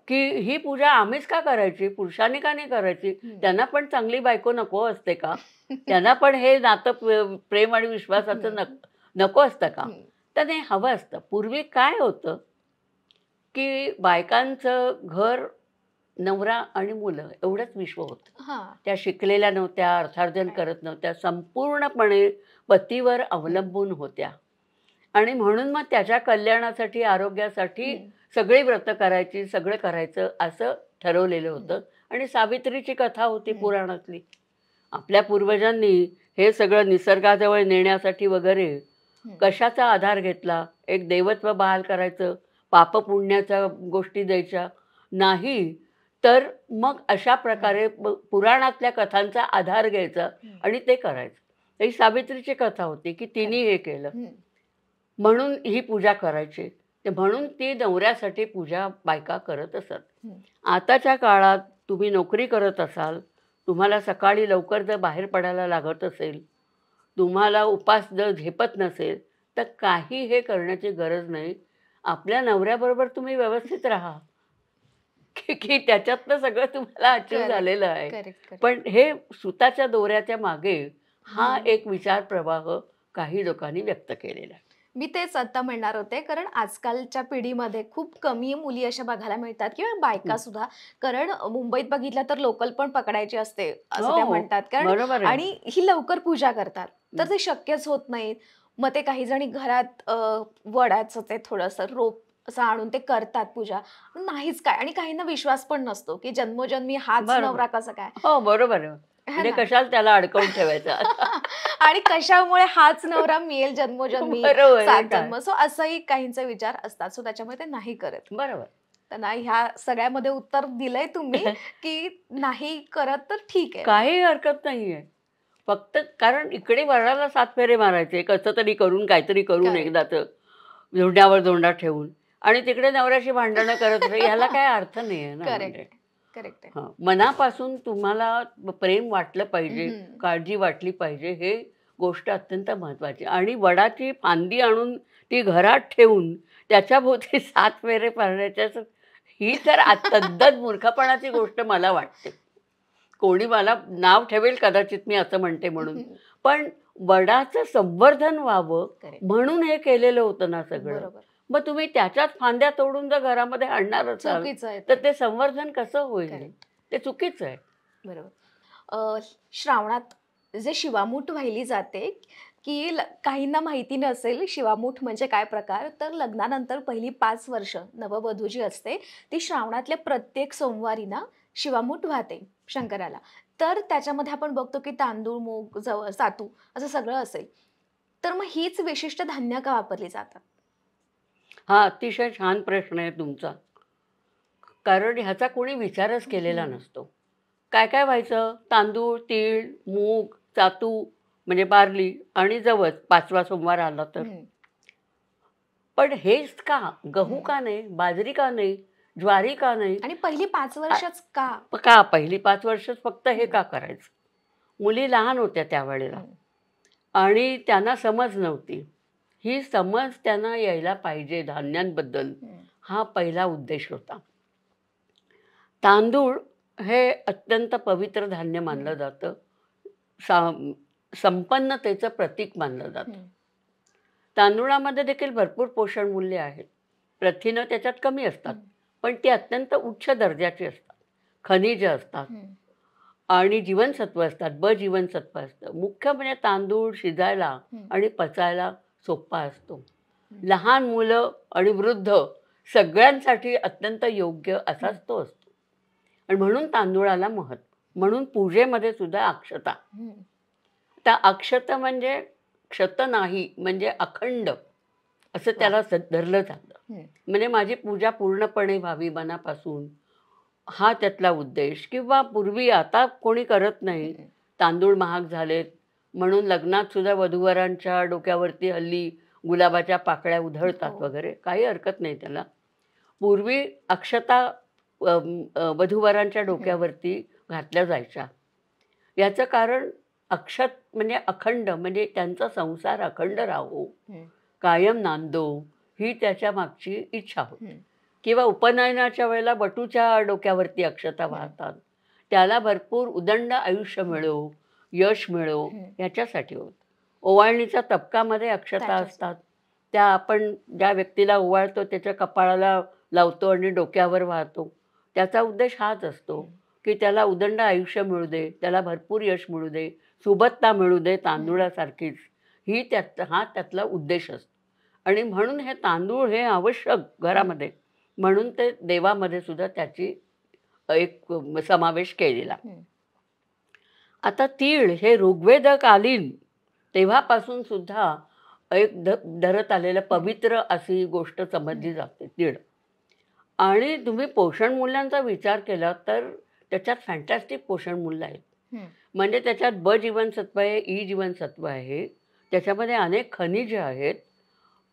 की ही पूजा आम्हीच का करायची, पुरुषांनी का नाही करायची, त्यांना पण चांगली बायको नको असते का, त्यांना पण हे नातं प्रेम आणि विश्वासाचं नको असतं का. तर नाही, हवं असतं. पूर्वी काय होतं की बायकांचं घर नवरा आणि मुलं एवढंच विश्व होतं. त्या शिकलेल्या नव्हत्या, अर्थार्जन करत नव्हत्या, संपूर्णपणे पतीवर अवलंबून होत्या. आणि म्हणून मग त्याच्या कल्याणासाठी आरोग्यासाठी सगळी व्रतं करायची, सगळं करायचं असं ठरवलेलं होतं. आणि सावित्रीची कथा होती पुराणातली. आपल्या पूर्वजांनी हे सगळं निसर्गाजवळ नेण्यासाठी वगैरे कशाचा आधार घेतला. एक देवत्व बहाल करायचं, पापपुण्याच्या गोष्टी द्यायच्या नाही, तर मग अशा प्रकारे पुराणातल्या कथांचा आधार घ्यायचा आणि ते करायचं. ही सावित्रीची कथा होती की तिने हे केलं म्हणून ही पूजा करायची. ते म्हणून ती नवऱ्यासाठी पूजा बायका करत असत. आताच्या काळात तुम्ही नोकरी करत असाल, तुम्हाला सकाळी लवकर जर बाहेर पडायला लागत असेल, तुम्हाला उपास जर झेपत नसेल तर काही हे करण्याची गरज नाही. आपल्या नवऱ्याबरोबर तुम्ही व्यवस्थित राहा की त्याच्यातनं सगळं तुम्हाला अचीव झालेलं आहे. पण हे सुताच्या दोऱ्याच्या मागे हा एक विचार प्रवाह काही लोकांनी व्यक्त केलेला आहे. मी तेच आता म्हणणार होते, कारण आजकालच्या पिढीमध्ये खूप कमी मुली अशा बघायला मिळतात किंवा बायका सुद्धा. कारण मुंबईत बघितलं तर लोकल पण पकडायची असते असं त्या म्हणतात. कारण आणि ही लवकर पूजा करतात तर ते शक्यच होत नाही. मग ते काही जणी घरात वडाचं ते थोडंसं रोप असं आणून ते करतात पूजा. नाहीच काय, आणि काहींना विश्वास पण नसतो की जन्मोजन्मी हाच नवरा कसा काय. हो बरोबर आहे. म्हणजे कशाला त्याला अडकवून ठेवायचा आणि कशामुळे हाच नवरा मिळेल जन्मोजन्मी 7 जन्म. सो असंही काहींचा विचार असतात. सो त्याच्यामुळे ते नाही करत. बरोबर. तर नाही, ह्या सगळ्यामध्ये उत्तर दिलंय तुम्ही की नाही करत तर ठीक आहे, काही हरकत नाहीये. फक्त कारण इकडे वराला 7 फेरे मारायचे कसं तरी करून, काहीतरी करून, एकदाच धोंड्यावर धोंडा ठेवून, आणि तिकडे नवऱ्याशी भांडणं करत याला काय अर्थ नाही आहे ना. करेक्ट. मनापासून तुम्हाला प्रेम वाटलं पाहिजे, काळजी वाटली पाहिजे, हे गोष्ट अत्यंत महत्त्वाची. आणि वडाची फांदी आणून ती घरात ठेवून त्याच्याभोवती 7 फेरे पाळण्याच्या ही तर तद्दत मूर्खपणाची गोष्ट मला वाटते. कोणी मला नाव ठेवेल कदाचित मी असं म्हणते म्हणून, पण वडाचं संवर्धन व्हावं म्हणून हे केलेलं होतं ना सगळं. मग तुम्ही त्याच्याच फांद्या तोडून जर घरामध्ये आणणार असाल तर ते संवर्धन कसं होईल, ते चुकीचं आहे. बरोबर. श्रावणात जे शिवामूठ वाहिली जाते की काहींना माहिती नसेल शिवामूठ म्हणजे काय प्रकार, तर लग्नानंतर पहिली 5 वर्ष नववधू जी असते ती श्रावणातल्या प्रत्येक सोमवारी ना शिवामूठ वाहते शंकराला. तर त्याच्यामध्ये आपण बघतो की तांदूळ, मूग, सातू असं सगळं असेल. तर मग हीच विशिष्ट धान्य का वापरली जातात? हा अतिशय छान प्रश्न आहे तुमचा. कारण ह्याचा कोणी विचारच केलेला नसतो. काय काय व्हायचं, तांदूळ, तीळ, मूग, सातू, म्हणजे बार्ली आणि जवस 5वा सोमवार आला तर. पण हेच का? गहू का नाही? बाजरी का नाही? ज्वारी का नाही? आणि पहिली 5 वर्षच का? का पहिली 5 वर्षच फक्त हे का करायचं? मुली लहान होत्या त्यावेळेला आणि त्यांना समज नव्हती. ही समज त्यांना यायला पाहिजे धान्यांबद्दल, हा पहिला उद्देश होता. तांदूळ हे अत्यंत पवित्र धान्य मानलं जातं. सा संपन्नतेचं प्रतीक मानलं जातं. तांदूळामध्ये देखील भरपूर पोषण मूल्य आहेत. प्रथिनं त्याच्यात कमी असतात, पण ती अत्यंत उच्च दर्जाची असतात. खनिजं असतात आणि जीवनसत्व असतात. जीवनसत्व असतं. मुख्य म्हणजे तांदूळ शिजायला आणि पचायला सोपा असतो. लहान मुलं आणि वृद्ध सगळ्यांसाठी अत्यंत योग्य असाच तो असतो आणि म्हणून तांदूळाला महत्त्व. म्हणून पूजेमध्ये सुद्धा अक्षता. त्या अक्षता म्हणजे क्षत नाही म्हणजे अखंड असं त्याला धरलं जातं. म्हणजे माझी पूजा पूर्णपणे व्हावी मनापासून, हा त्यातला उद्देश. किंवा पूर्वी, आता कोणी करत नाही, तांदूळ महाग झालेत म्हणून लग्नात सुद्धा वधूवरांच्या डोक्यावरती हल्ली गुलाबाच्या पाकळ्या उधळतात वगैरे, काही हरकत नाही त्याला. पूर्वी अक्षता वधूवरांच्या डोक्यावरती घातल्या जायच्या. याचं कारण अक्षत म्हणजे अखंड, म्हणजे त्यांचा संसार अखंड राहो, कायम नांदो, ही त्याच्या मागची इच्छा होती. किंवा उपनयनाच्या वेळेला बटूच्या डोक्यावरती अक्षता वाहतात, त्याला भरपूर उदंड आयुष्य मिळो, यश मिळो, याच्यासाठी होतं. ओवाळणीच्या तबकामध्ये अक्षता असतात, त्या आपण ज्या व्यक्तीला ओवाळतो त्याच्या कपाळाला लावतो आणि डोक्यावर वाहतो. त्याचा उद्देश हाच असतो की त्याला उदंड आयुष्य मिळू दे, त्याला भरपूर यश मिळू दे, सुबत्ता मिळू दे तांदूळासारखीच, ही हा त्यातला उद्देश असतो. आणि म्हणून हे तांदूळ हे आवश्यक घरामध्ये, म्हणून ते देवामध्ये सुद्धा त्याची एक समावेश केलेला. आता तीळ हे ऋग्वेदकालीन तेव्हापासून सुद्धा एक धरत आलेलं पवित्र अशी गोष्ट समजली जाते तीळ. आणि तुम्ही पोषण मूल्यांचा विचार केला तर त्याच्यात फॅन्टॅस्टिक पोषण मूल्य आहेत. म्हणजे त्याच्यात जीवनसत्व आहे, ई जीवनसत्व आहे, त्याच्यामध्ये अनेक खनिजे आहेत.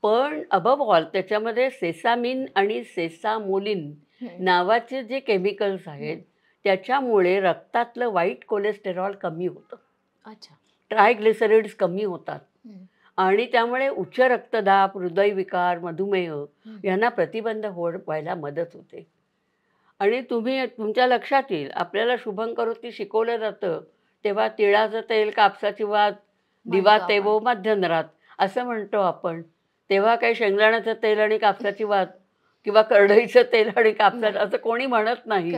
पण अबव ऑल त्याच्यामध्ये सेसामिन आणि सेसामोलिन नावाचे जे केमिकल्स आहेत, त्याच्यामुळे रक्तातलं वाईट कोलेस्टेरॉल कमी होतं. अच्छा. ट्रायग्लिसराइड्स कमी होतात आणि त्यामुळे उच्च रक्तदाब, हृदयविकार, मधुमेह यांना प्रतिबंध व्हायला मदत होते. आणि तुमच्या लक्षात येईल, आपल्याला शुभंकरोती शिकवलं जातं तेव्हा तिळाचं तेल, कापसाची वात, दिवा तेवो मध्यंतरात असं म्हणतो आपण. तेव्हा काही शेंगदाण्याचं तेल आणि कापसाची वात किंवा करडईचं तेल आणि कापसाचं असं कोणी म्हणत नाही.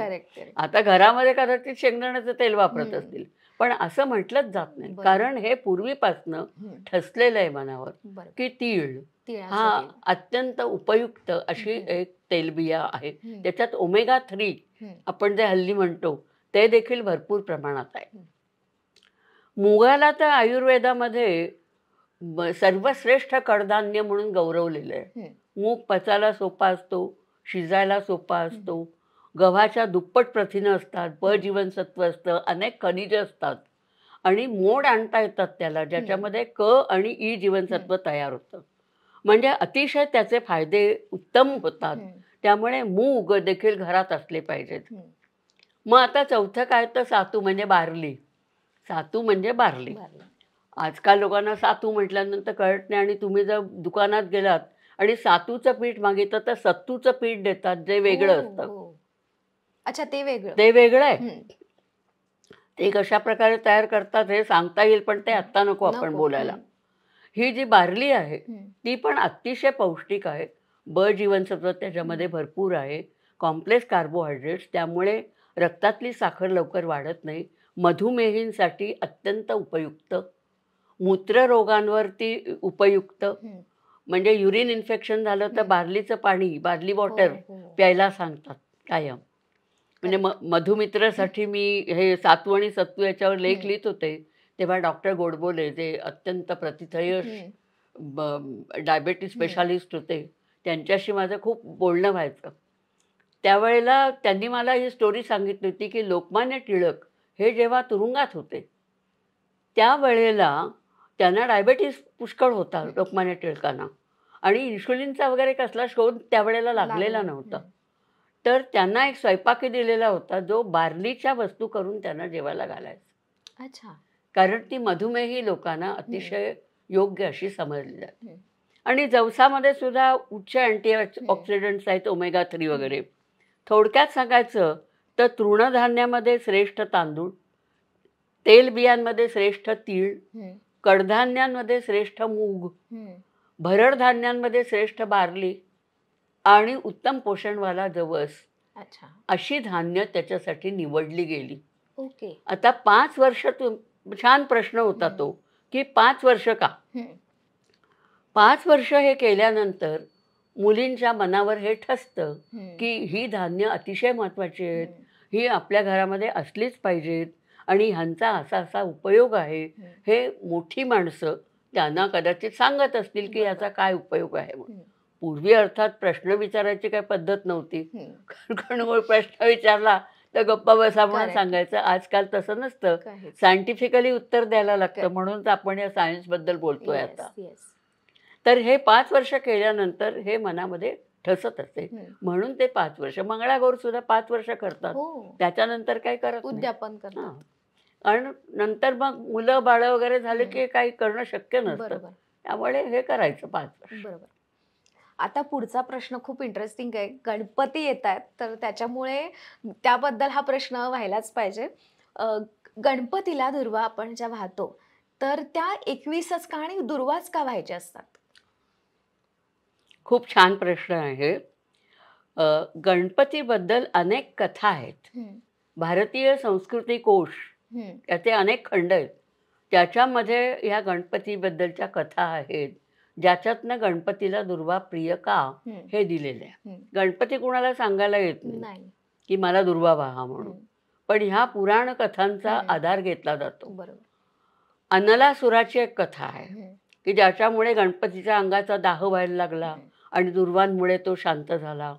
आता घरामध्ये कदाचित शेंगदाण्याचं तेल वापरत असतील, पण असं म्हटलंच जात नाही. कारण हे पूर्वीपासनं ठसलेलं आहे मनावर की तीळ हा अत्यंत उपयुक्त अशी एक तेलबिया आहे. त्याच्यात ओमेगा 3 आपण जे हल्ली म्हणतो ते देखील भरपूर प्रमाणात आहे. मुगाला तर आयुर्वेदामध्ये सर्वश्रेष्ठ कडधान्य म्हणून गौरवलेलं आहे. मूग पचायला सोपा असतो, शिजायला सोपा असतो, गव्हाच्या दुप्पट प्रथिनं असतात, जीवनसत्व असतं, अनेक खनिजे असतात आणि मोड आणता येतात त्याला, ज्याच्यामध्ये क आणि ई जीवनसत्व तयार होतं. म्हणजे अतिशय त्याचे फायदे उत्तम होतात. त्यामुळे मूग देखील घरात असले पाहिजेत. मग आता चौथं काय तर सातू म्हणजे बार्ली. सातू म्हणजे बार्ली. आजकाल लोकांना सातू म्हटल्यानंतर कळत नाही आणि तुम्ही जर दुकानात गेलात आणि सातूचं पीठ मागितलं तर सत्तूचं पीठ देतात, जे वेगळं असतं. अच्छा, ते वेगळं आहे. ते कशा प्रकारे तयार करतात हे सांगता येईल, पण ते आत्ता नको आपण बोलायला. ही जी बार्ली आहे ती पण अतिशय पौष्टिक आहे. जीवनसत्व त्याच्यामध्ये भरपूर आहे, कॉम्प्लेक्स कार्बोहायड्रेट्स, त्यामुळे रक्तातली साखर लवकर वाढत नाही, मधुमेहींसाठी अत्यंत उपयुक्त, मूत्ररोगांवरती उपयुक्त. म्हणजे युरिन इन्फेक्शन झालं तर बार्लीचं पाणी, बार्ली वॉटर प्यायला सांगतात कायम. म्हणजे मधुमित्रासाठी मी हे सातू आणि सत्तू याच्यावर लेख लिहित होते तेव्हा डॉक्टर गोडबोले, जे अत्यंत प्रतिथय डायबेटीस स्पेशालिस्ट होते, त्यांच्याशी माझं खूप बोलणं व्हायचं. त्यावेळेला त्यांनी मला ही स्टोरी सांगितली होती की लोकमान्य टिळक हे जेव्हा तुरुंगात होते त्यावेळेला त्यांना डायबेटीस पुष्कळ होता लोकमान्य टिळकांना, आणि इन्शुलिनचा वगैरे कसला शोध त्यावेळेला लागलेला नव्हता. तर त्यांना एक स्वयंपाकी दिलेला होता जो बार्लीच्या वस्तू करून त्यांना जेवायला घालायचा. अच्छा. कारण ती मधुमेही लोकांना अतिशय योग्य अशी समजली जाते. आणि जवसामध्ये सुद्धा उच्च अँटी ऑक्सिडंट्स आहेत, ओमेगा 3 वगैरे. थोडक्यात सांगायचं तर तृणधान्यामध्ये श्रेष्ठ तांदूळ, तेलबियांमध्ये श्रेष्ठ तीळ, कडधान्यांमध्ये श्रेष्ठ मूग, भरड धान्यांमध्ये श्रेष्ठ बार्ली आणि उत्तम पोषणवाला जवस, अच्छा. अशी धान्य त्याच्यासाठी निवडली गेली. ओके. आता 5 वर्ष छान प्रश्न होता तो, की 5 वर्ष का? 5 वर्ष हे केल्यानंतर मुलींच्या मनावर हे ठसतं की ही धान्य अतिशय महत्त्वाची आहेत, ही आपल्या घरामध्ये असलीच पाहिजेत आणि ह्यांचा असा असा उपयोग आहे. हे मोठी माणसं त्यांना कदाचित सांगत असतील की याचा काय उपयोग आहे म्हणून. पूर्वी अर्थात प्रश्न विचारायची काही पद्धत नव्हती. कारण प्रश्न विचारला तर गप्पा बसा म्हणून सांगायचं. आजकाल तसं नसतं, सायंटिफिकली उत्तर द्यायला लागतं. म्हणून आपण या सायन्सबद्दल बोलतोय आता. तर हे 5 वर्ष केल्यानंतर हे मनामध्ये ठसत असते, म्हणून ते 5 वर्ष. मंगळागौर सुद्धा 5 वर्ष करतात, त्याच्यानंतर काही करत उद्यापन करतात. कारण नंतर मग मुलं बाळं वगैरे झाले की काही करणं शक्य नसतं. त्यामुळे हे करायचं 5 वर्ष. बरोबर. आता पुढचा प्रश्न खूप इंटरेस्टिंग आहे. गणपती येत आहेत, तर त्याच्यामुळे त्याबद्दल हा प्रश्न व्हायलाच पाहिजे. गणपतीला दुर्वा आपण ज्या वाहतो, तर त्या 21च का आणि दुर्वाच का व्हायचे असतात? खूप छान प्रश्न आहे. गणपतीबद्दल अनेक कथा आहेत. भारतीय संस्कृती कोश याचे अनेक खंड आहेत. त्याच्यामध्ये ह्या गणपतीबद्दलच्या कथा आहेत, ज्याच्यातनं गणपतीला दुर्वा प्रिय का हे दिलेलं आहे. गणपती कुणाला सांगायला येत नाही की मला दुर्वा वाहा म्हणून, पण ह्या पुराण कथांचा आधार घेतला जातो. अनलासुराची एक कथा आहे की ज्याच्यामुळे गणपतीच्या अंगाचा दाह व्हायला लागला आणि दुर्वांमुळे तो शांत झाला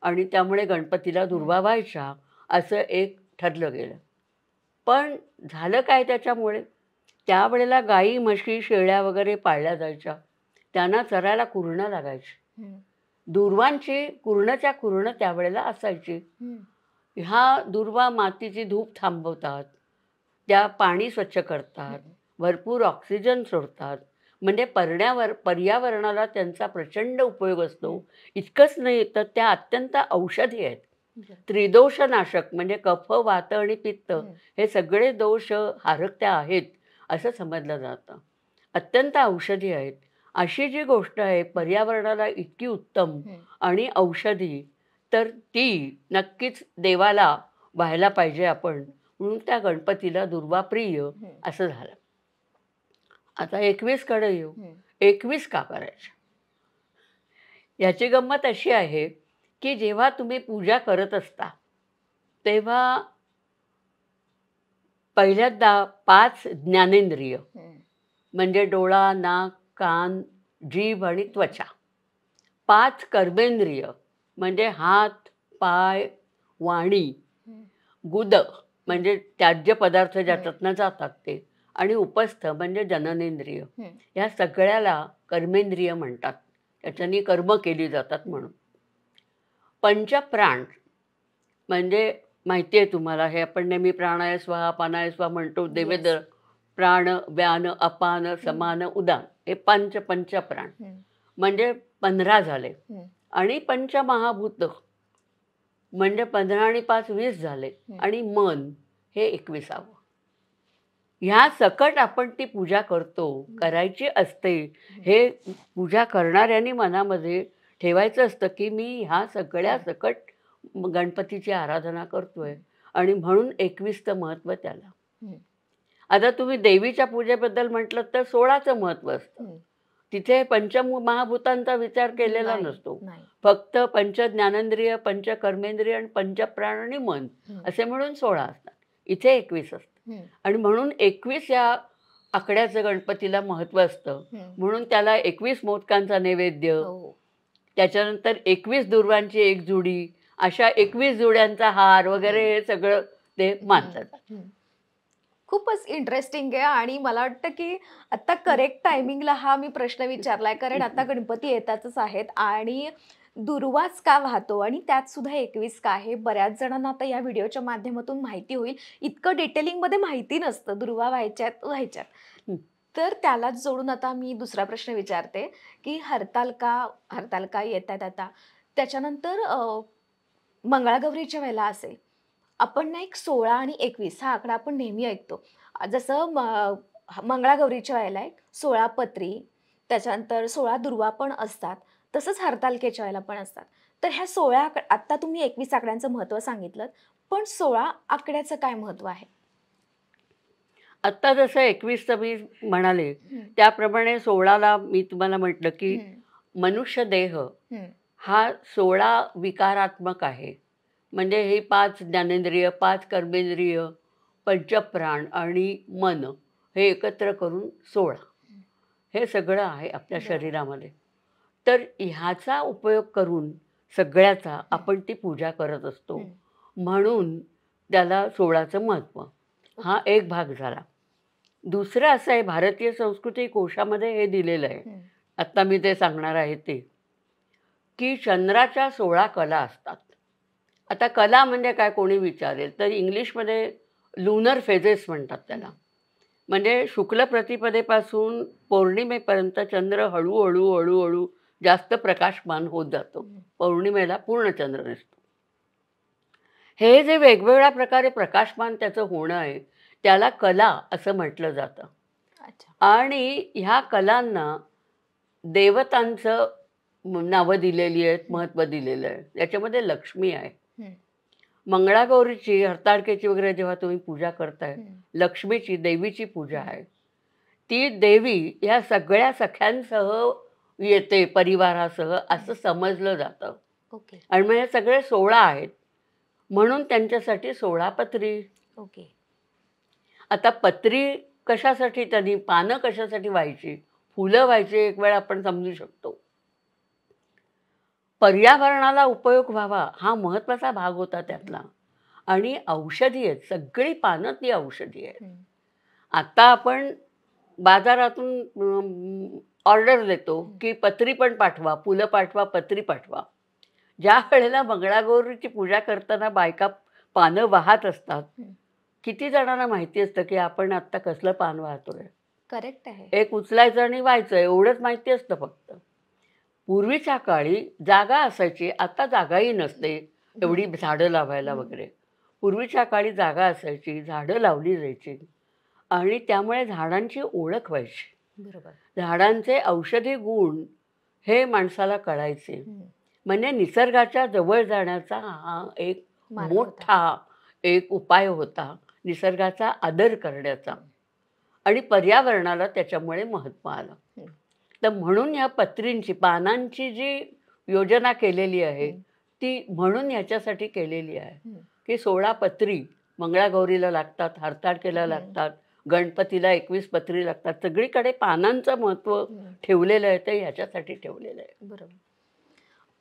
आणि त्यामुळे गणपतीला दुर्वा व्हायच्या असं एक ठरलं गेलं. पण झालं काय त्याच्यामुळे? त्यावेळेला गाई म्हशी शेळ्या वगैरे पाळल्या जायच्या, त्यांना चरायला कुरणं लागायची. दुर्वांची कुरणच्या कुरणं त्यावेळेला असायची. ह्या दुर्वा मातीची धूप थांबवतात, त्या पाणी स्वच्छ करतात, भरपूर ऑक्सिजन सोडतात. म्हणजे पर्यावरणाला त्यांचा प्रचंड उपयोग असतो. इतकंच नाही तर त्या अत्यंत औषधी आहेत. त्रिदोषनाशक म्हणजे कफ, वात आणि पित्त हे सगळे दोष हारकत्या आहेत असं समजलं जातं. अत्यंत औषधी आहेत. अशी जी गोष्ट आहे पर्यावरणाला इतकी उत्तम आणि औषधी, तर ती नक्कीच देवाला व्हायला पाहिजे आपण, म्हणून त्या गणपतीला दुर्वा प्रिय असं झालं. आता 21 कडे येऊ. 21 का करायचं? याची गंमत अशी आहे की जेव्हा तुम्ही पूजा करत असता तेव्हा पहिल्यांदा 5 ज्ञानेंद्रिय म्हणजे डोळा, नाक, कान, जीभ आणि त्वचा, 5 कर्मेंद्रिय म्हणजे हात, पाय, वाणी, गुद म्हणजे त्याज्य पदार्थ ज्याच्यातनं जातात ते, आणि उपस्थ म्हणजे जननेंद्रिय. या सगळ्याला कर्मेंद्रिय म्हणतात. त्याच्यानी कर्म केली जातात म्हणून. पंचप्राण म्हणजे माहिती आहे तुम्हाला, हे आपण नेहमी प्राणाय स्वाहा अपानाय स्वाहा म्हणतो. देवेंद्र प्राण, व्यान, अपान, समान, उदान हे पंचप्राण म्हणजे 15 झाले. आणि पंचमहाभूत म्हणजे 15 आणि 5 20 झाले. आणि मन हे 21. ह्या सकट आपण ती पूजा करतो, करायची असते. हे पूजा करणाऱ्यांनी मनामध्ये ठेवायचं असतं की मी ह्या सगळ्या सकट गणपतीची आराधना करतोय आणि म्हणून 21चं महत्त्व त्याला. आता तुम्ही देवीच्या पूजेबद्दल म्हटलं तर 16चं महत्त्व असतं. तिथे पंचमहाभूतांचा विचार केलेला नसतो. फक्त पंच ज्ञानेंद्रिय, पंच कर्मेंद्रिय आणि पंचप्राण आणि मन असे म्हणून 16 असतात. इथे 21 असतं. आणि म्हणून 21 या आकड्याचं गणपतीला महत्त्व असतं. म्हणून त्याला 21 मोदकांचा नैवेद्य, त्याच्यानंतर 21 दुर्वांची एक जुडी, अशा 21 जुड्यांचा हार वगैरे हे सगळं ते मानतात. खूपच इंटरेस्टिंग आहे आणि मला वाटतं की आता करेक्ट टायमिंगला हा मी प्रश्न विचारलाय, कारण आता गणपती येतातच आहेत आणि दुर्वाच का वाहतो आणि त्यात सुद्धा 21 का आहे? बऱ्याच जणांना आता या व्हिडिओच्या माध्यमातून माहिती होईल. इतकं डिटेलिंगमध्ये माहिती नसतं, दुर्वा व्हायच्यात व्हायच्यात. हं. तर त्यालाच जोडून आता मी दुसरा प्रश्न विचारते, की हरतालिका हरतालिका येतायत आता. त्याच्यानंतर मंगळागौरीच्या वेळेला असेल, आपण ना एक 16 आणि 21 हा आकडा आपण नेहमी ऐकतो. जसं मंगळागौरीच्या वेळेला एक 16 पत्री, त्याच्यानंतर 16 दुर्वा पण असतात. तसंच हरतालिकेच्या वेळेला पण असतात. तर ह्या 16 आत्ता तुम्ही 21 आकड्यांचं महत्त्व सांगितलंत, पण 16 आकड्याचं काय महत्त्व आहे? आत्ता जसं 21चं मी म्हणाले, हं, त्याप्रमाणे 16ला मी तुम्हाला म्हटलं, की हं, मनुष्य देह हं, हा 16 विकारात्मक आहे. म्हणजे ही 5 ज्ञानेंद्रिय, 5 कर्मेंद्रिय, पंचप्राण आणि मन हे एकत्र करून 16 हं. हे सगळं आहे आपल्या बरोबर. शरीरामध्ये. तर ह्याचा उपयोग करून सगळ्याचा हं, आपण ती पूजा करत असतो. हं. म्हणून त्याला 16चं महत्त्व. हा ओके. एक भाग झाला. दुसरं असं आहे, भारतीय संस्कृती कोशामध्ये हे दिलेलं आहे. हं, आत्ता मी ते सांगणार आहे ते, की चंद्राच्या 16 कला असतात. आता कला म्हणजे काय कोणी विचारेल, तर इंग्लिशमध्ये लुनर फेजेस म्हणतात हं, त्याला. म्हणजे शुक्ल प्रतिपदेपासून पौर्णिमेपर्यंत चंद्र हळू-हळू, हळू-हळू जास्त प्रकाशमान होत जातो. हं. पौर्णिमेला पूर्ण चंद्र दिसतो. हे जे वेगवेगळ्या प्रकारे प्रकाशमान त्याचं होणं आहे, त्याला कला असं म्हटलं जातं. अच्छा. आणि ह्या कलांना देवतांचं नावं दिलेली आहेत, हं, महत्त्व दिलेलं आहे. याच्यामध्ये लक्ष्मी आहे. हं, मंगळागौरीची, हरताळकेची वगैरे जेव्हा तुम्ही पूजा करताय, हं, लक्ष्मीची, देवीची पूजा हं. आहे. ती देवी ह्या सगळ्या सख्यांसह येते, परिवारासह असं समजलं जातं. ओके, आणि मग हे सगळे 16 आहेत. म्हणून त्यांच्यासाठी 16 पत्री. ओके. आता पत्री कशासाठी त्यांनी पानं कशासाठी व्हायची? फुलं व्हायची एक वेळ आपण समजू शकतो. पर्यावरणाला उपयोग व्हावा हा महत्त्वाचा भाग होता त्यातला. आणि औषधी आहेत. सगळी पानं ती औषधी आहेत. हं, आता आपण बाजारातून ऑर्डर देतो, हं, की पत्री पण पाठवा, फुलं पाठवा, पत्री पाठवा. ज्या वेळेला मंगळागौरीची पूजा करताना बायका पानं वाहत असतात, हं. किती जणांना माहिती असतं, की आपण आत्ता कसलं पान वाहतोय? करेक्ट आहे. एक उचलायचं आणि व्हायचं एवढंच माहिती असतं फक्त. पूर्वीच्या काळी जागा असायची, आता जागाही नसते एवढी हं, झाडं लावायला हं. वगैरे. पूर्वीच्या काळी जागा असायची, झाडं लावली जायची आणि त्यामुळे झाडांची ओळख व्हायची. बरोबर. झाडांचे औषधी गुण हे माणसाला कळायचे. हं. म्हणजे निसर्गाच्या जवळ जाण्याचा हा एक मार्ग होता. मोठा एक उपाय होता, निसर्गाचा आदर करण्याचा. हं, आणि पर्यावरणाला त्याच्यामुळे महत्त्व आलं. हं, तर म्हणून ह्या पत्रींची, पानांची जी योजना केलेली आहे, हं, ती म्हणून ह्याच्यासाठी केलेली आहे, हं, की 16 पत्री मंगळागौरीला लागतात, हरताळकेला हं, लागतात, गणपतीला 21 पत्री लागतात. सगळीकडे पानांचं महत्त्व हं. ठेवलेलं आहे, ते ह्याच्यासाठी ठेवलेलं आहे. बरोबर.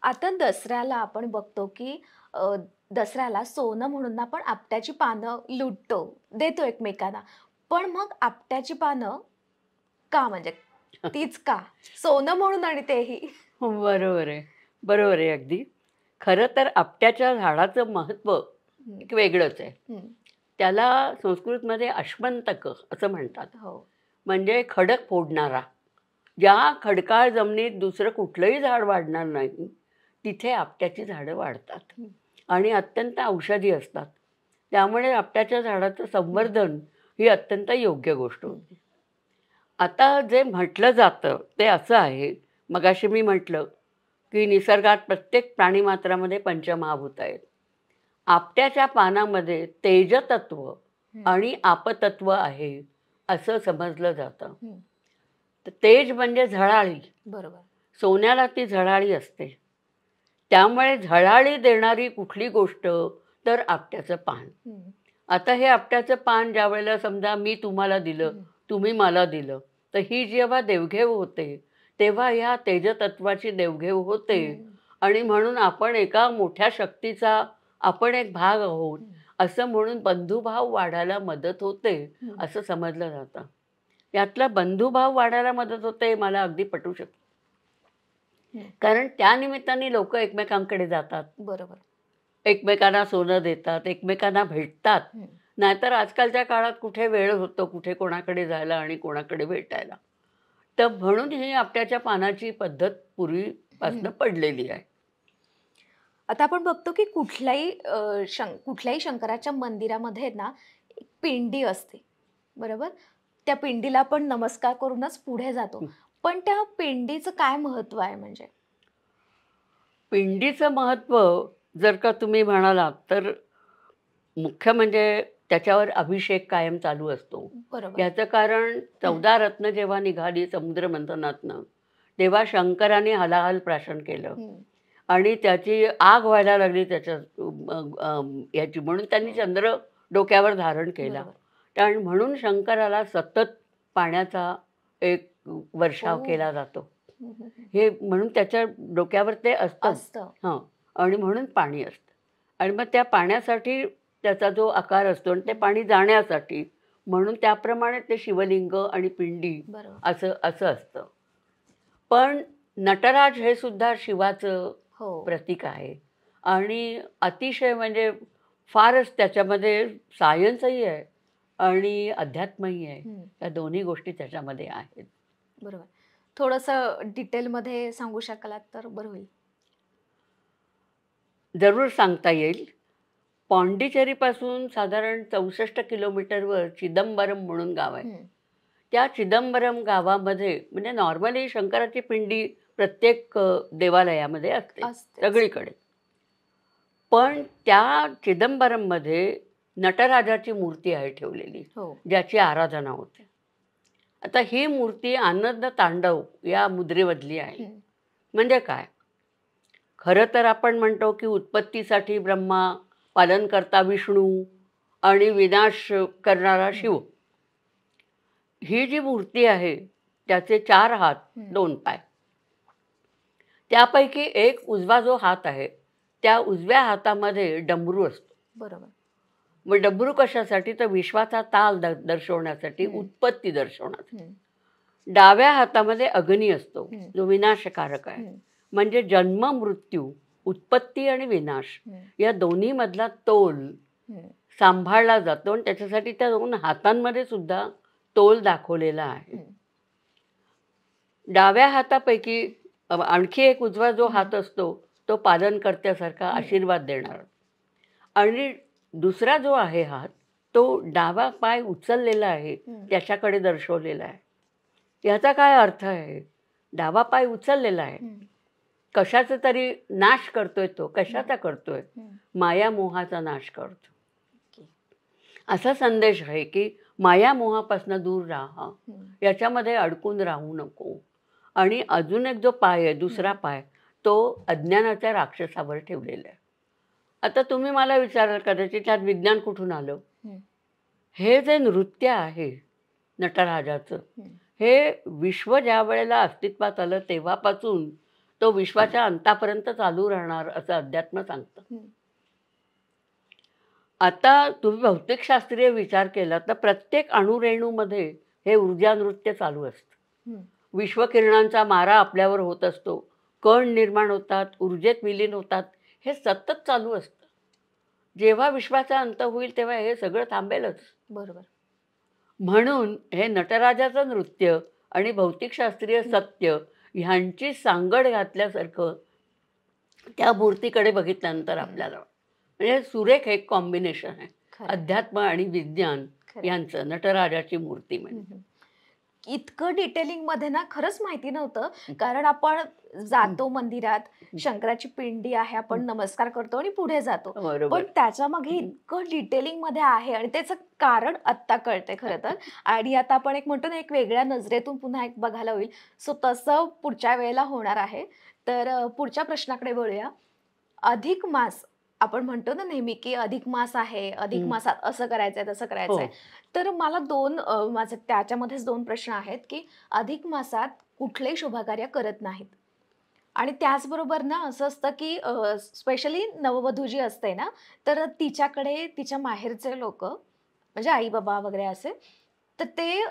आता दसऱ्याला आपण बघतो, की अ, दसऱ्याला सोनं म्हणून आपण आपट्याची पानं लुटतो, देतो एकमेकांना. पण मग आपट्याची पानं का म्हणजे तीच का? सोनं म्हणून आणि तेही. हो, बरोबर आहे. बरोबर आहे अगदी. खरं तर आपट्याच्या झाडाचं महत्त्व हं, एक वेगळंच आहे. हं. त्याला संस्कृतमध्ये अश्मंतक असं म्हणतात. हो. म्हणजे खडक फोडणारा. ज्या खडकाळ जमिनीत दुसरं कुठलंही झाड वाढणार नाही, तिथे आपट्याची झाडं वाढतात हं, आणि अत्यंत औषधी असतात. त्यामुळे आपट्याच्या झाडाचं हं, संवर्धन ही अत्यंत योग्य गोष्ट हं, होती. आता जे म्हटलं जातं ते असं आहे, मगाशी मी म्हटलं, की निसर्गात प्रत्येक प्राणीमात्रामध्ये पंचमहाभूत आहेत. आपट्याच्या पानामध्ये तेजतत्व हं, आणि आपतत्व आहे, असं समजलं जातं. हं. तर तेज म्हणजे झळाळी. बरोबर. सोन्याला ती झळाळी असते. त्यामुळे झळाळी देणारी कुठली गोष्ट, तर आपट्याचं पान. हं, आता हे आपट्याचं पान ज्यावेळेला समजा मी तुम्हाला दिलं, हं, तुम्ही मला दिलं, तर ही जेव्हा देवघेव होते, तेव्हा ह्या तेजतत्वाची देवघेव होते हं, आणि म्हणून आपण एका मोठ्या शक्तीचा आपण एक भाग आहोत हं. असं म्हणून बंधुभाव वाढायला मदत होते असं समजलं जातं. यातला बंधुभाव वाढायला मदत होते मला अगदी पटू शकतं. कारण त्या निमित्ताने लोक एकमेकांकडे जातात, बरोबर. एकमेकांना सोनं देतात, एकमेकांना भेटतात. नाहीतर आजकालच्या काळात कुठे वेळ होतो कुठे कोणाकडे जायला आणि कोणाकडे भेटायला. तर म्हणून ही आपट्याच्या पानाची पद्धत पूर्वीपासून पडलेली आहे. आता आपण बघतो की कुठल्याही शंकराच्या मंदिरामध्ये ना एक पिंडी असते, बरोबर? त्या पिंडीला आपण नमस्कार करूनच पुढे जातो. पण त्या पिंडीचं काय महत्व आहे म्हणजे? पिंडीचं महत्त्व जर का तुम्ही म्हणालात तर मुख्य म्हणजे त्याच्यावर अभिषेक कायम चालू असतो. बरोबर. याचं कारण 14 रत्न जेव्हा निघाली समुद्र मंथनातनं, तेव्हा शंकराने हलाहल प्राशन केलं आणि त्याची आग व्हायला लागली त्याच्या याची, म्हणून त्यांनी चंद्र डोक्यावर धारण केला. बरोबर. आणि म्हणून शंकराला सतत पाण्याचा एक वर्षाव हो. केला जातो. हे म्हणून त्याच्या डोक्यावर ते असतं. असतं. हां. आणि म्हणून पाणी असतं. आणि मग त्या पाण्यासाठी त्याचा जो आकार असतो आणि ते पाणी जाण्यासाठी म्हणून त्याप्रमाणे ते शिवलिंग आणि पिंडी बरोबर. असं असं असतं. पण नटराज हे सुद्धा शिवाचं हो. प्रतीक आहे आणि अतिशय म्हणजे फारच त्याच्यामध्ये सायन्सही आहे आणि अध्यात्मही आहे. या दोन्ही गोष्टी त्याच्यामध्ये आहेत. बरोबर. थोडंसं डिटेलमध्ये सांगू शकालात तर बरं होईल. जरूर सांगता येईल. पाँडिचेरीपासून साधारण 64 किलोमीटरवर चिदंबरम म्हणून गाव आहे. त्या चिदंबरम गावामध्ये म्हणजे नॉर्मली शंकराची पिंडी प्रत्येक देवालयामध्ये असते सगळीकडे. पण त्या चिदंबरममध्ये नटराजाची मूर्ती आहे ठेवलेली, ज्याची आराधना होते. आता ही मूर्ती आनंद तांडव या मुद्रेमधली आहे. म्हणजे काय? खरं तर आपण म्हणतो की उत्पत्तीसाठी ब्रह्मा, पालनकर्ता विष्णू आणि विनाश करणारा शिव. ही जी मूर्ती आहे त्याचे 4 हात 2 पाय. त्यापैकी एक उजवा जो हात आहे त्या उजव्या हातामध्ये डमरू असतो. बरोबर. मग डमरू कशासाठी? तर विश्वाचा ताल दर्शवण्यासाठी, उत्पत्ती दर्शवण्यासाठी. डाव्या हातामध्ये अग्नी असतो जो विनाशकारक आहे. म्हणजे जन्म मृत्यू, उत्पत्ती आणि विनाश या दोन्ही मधला तोल सांभाळला जातो आणि त्याच्यासाठी त्या 2 हातांमध्ये सुद्धा तोल दाखवलेला आहे. डाव्या हातापैकी आणखी एक उजवा जो हात असतो तो पालनकर्त्यासारखा आशीर्वाद देणारा आणि दुसरा जो आहे हात तो डावा पाय उचललेला आहे त्याच्याकडे दर्शवलेला आहे. याचा काय अर्थ आहे? डावा पाय उचललेला आहे, कशाचा तरी नाश करतोय. तो कशाचा करतोय? माया मोहाचा नाश करतो. असा संदेश आहे की माया मोहापासून दूर राहा, याच्यामध्ये अडकून राहू नको. आणि अजून एक जो पाय आहे दुसरा पाय तो अज्ञानाच्या राक्षसावर ठेवलेला आहे. आता तुम्ही मला विचाराल कदाचित त्यात विज्ञान कुठून आलं? हे जे नृत्य आहे नटराजाचं, हे विश्व ज्या वेळेला अस्तित्वात आलं तेव्हापासून तो विश्वाच्या अंतापर्यंत चालू राहणार असं अध्यात्म सांगतं. आता तुम्ही भौतिकशास्त्रीय विचार केला तर प्रत्येक अणुरेणूमध्ये हे ऊर्जा नृत्य चालू असतं. विश्वकिरणांचा मारा आपल्यावर होत असतो, कण निर्माण होतात, ऊर्जेत विलीन होतात, हे सतत चालू असतं. जेव्हा विश्वाचा अंत होईल तेव्हा हे सगळं थांबेलच. बरोबर. म्हणून हे नटराजाचं नृत्य आणि भौतिकशास्त्रीय सत्य ह्यांची सांगड घातल्यासारखं त्या मूर्तीकडे बघितल्यानंतर आपल्याला म्हणजे सुरेख एक कॉम्बिनेशन आहे, अध्यात्म आणि विज्ञान यांचं. नटराजाची मूर्ती म्हणजे इतकं डिटेलिंग मध्ये ना खरंच माहिती नव्हतं. कारण आपण जातो मंदिरात, शंकराची पिंडी आहे, आपण नमस्कार करतो आणि पुढे जातो. पण त्याच्या मागे इतकं डिटेलिंग मध्ये आहे आणि त्याचं कारण आत्ता कळतंय खरं तर. आणि आता आपण एक म्हणतो ना एक वेगळ्या नजरेतून पुन्हा एक बघायला होईल. सो तसं पुढच्या वेळेला होणार आहे. तर पुढच्या प्रश्नाकडे वळूया. अधिक मास आपण म्हणतो ना नेहमी की अधिक मास आहे, अधिक मासात असं करायचंय तसं करायचंय. तर मला माझे त्याच्यामध्येच 2 प्रश्न आहेत की अधिक मासात कुठलेही शुभकार्य करत नाहीत, आणि त्याचबरोबर ना असं असतं की स्पेशली नववधू जी असते ना, तर तिच्याकडे तिच्या माहेरचे लोकं म्हणजे आई-बाबा वगैरे असे, तर ते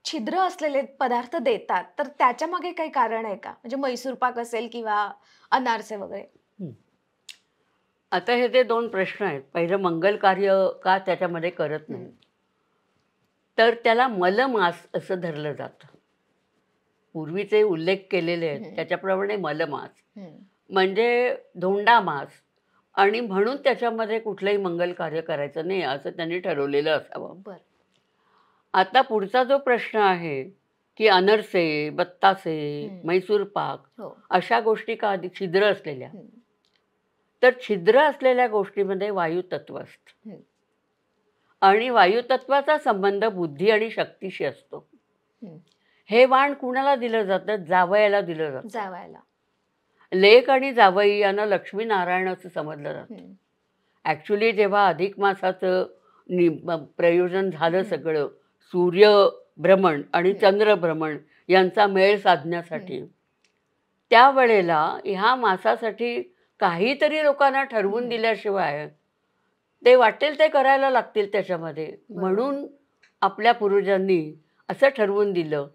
छिद्र असलेले पदार्थ देतात. तर त्याच्यामागे काही कारण आहे का? म्हणजे मैसूर पाक असेल किंवा अनारसे वगैरे? हं. आता हे जे 2 प्रश्न आहेत. पहिलं मंगल कार्य का त्याच्यामध्ये करत हं, नाहीत? तर त्याला मलमास असं धरलं जातं. पूर्वीचे उल्लेख केलेले आहेत हं, त्याच्याप्रमाणे मलमास हं. म्हणजे धोंडा मास आणि म्हणून त्याच्यामध्ये कुठलंही मंगल कार्य करायचं नाही असं त्यांनी ठरवलेलं असावं. बरं. आता पुढचा जो प्रश्न आहे, की अनरसे, बत्तासे, हं. म्हैसूर पाक हो. अशा गोष्टी का अधिक छिद्र असलेल्या? हं, तर छिद्र असलेल्या गोष्टीमध्ये वायुतत्व असतं हं, आणि वायुतत्वाचा संबंध बुद्धी आणि शक्तीशी असतो. हं. हे वाण कुणाला दिलं जातं? जावयाला दिलं जातं. जावायला. लेक आणि जावई यांना लक्ष्मीनारायण असं समजलं जातं. हं, ॲक्चुअली जेव्हा अधिक मासाचं प्रयोजन झालं हं, सगळं, सूर्यभ्रमण आणि हं, चंद्रभ्रमण यांचा मेळ हं. साधण्यासाठी, त्यावेळेला ह्या मासासाठी काहीतरी लोकांना ठरवून हं. दिल्याशिवाय ते वाटेल ते करायला लागतील त्याच्यामध्ये. बरोबर. म्हणून आपल्या पूर्वजांनी असं ठरवून दिलं,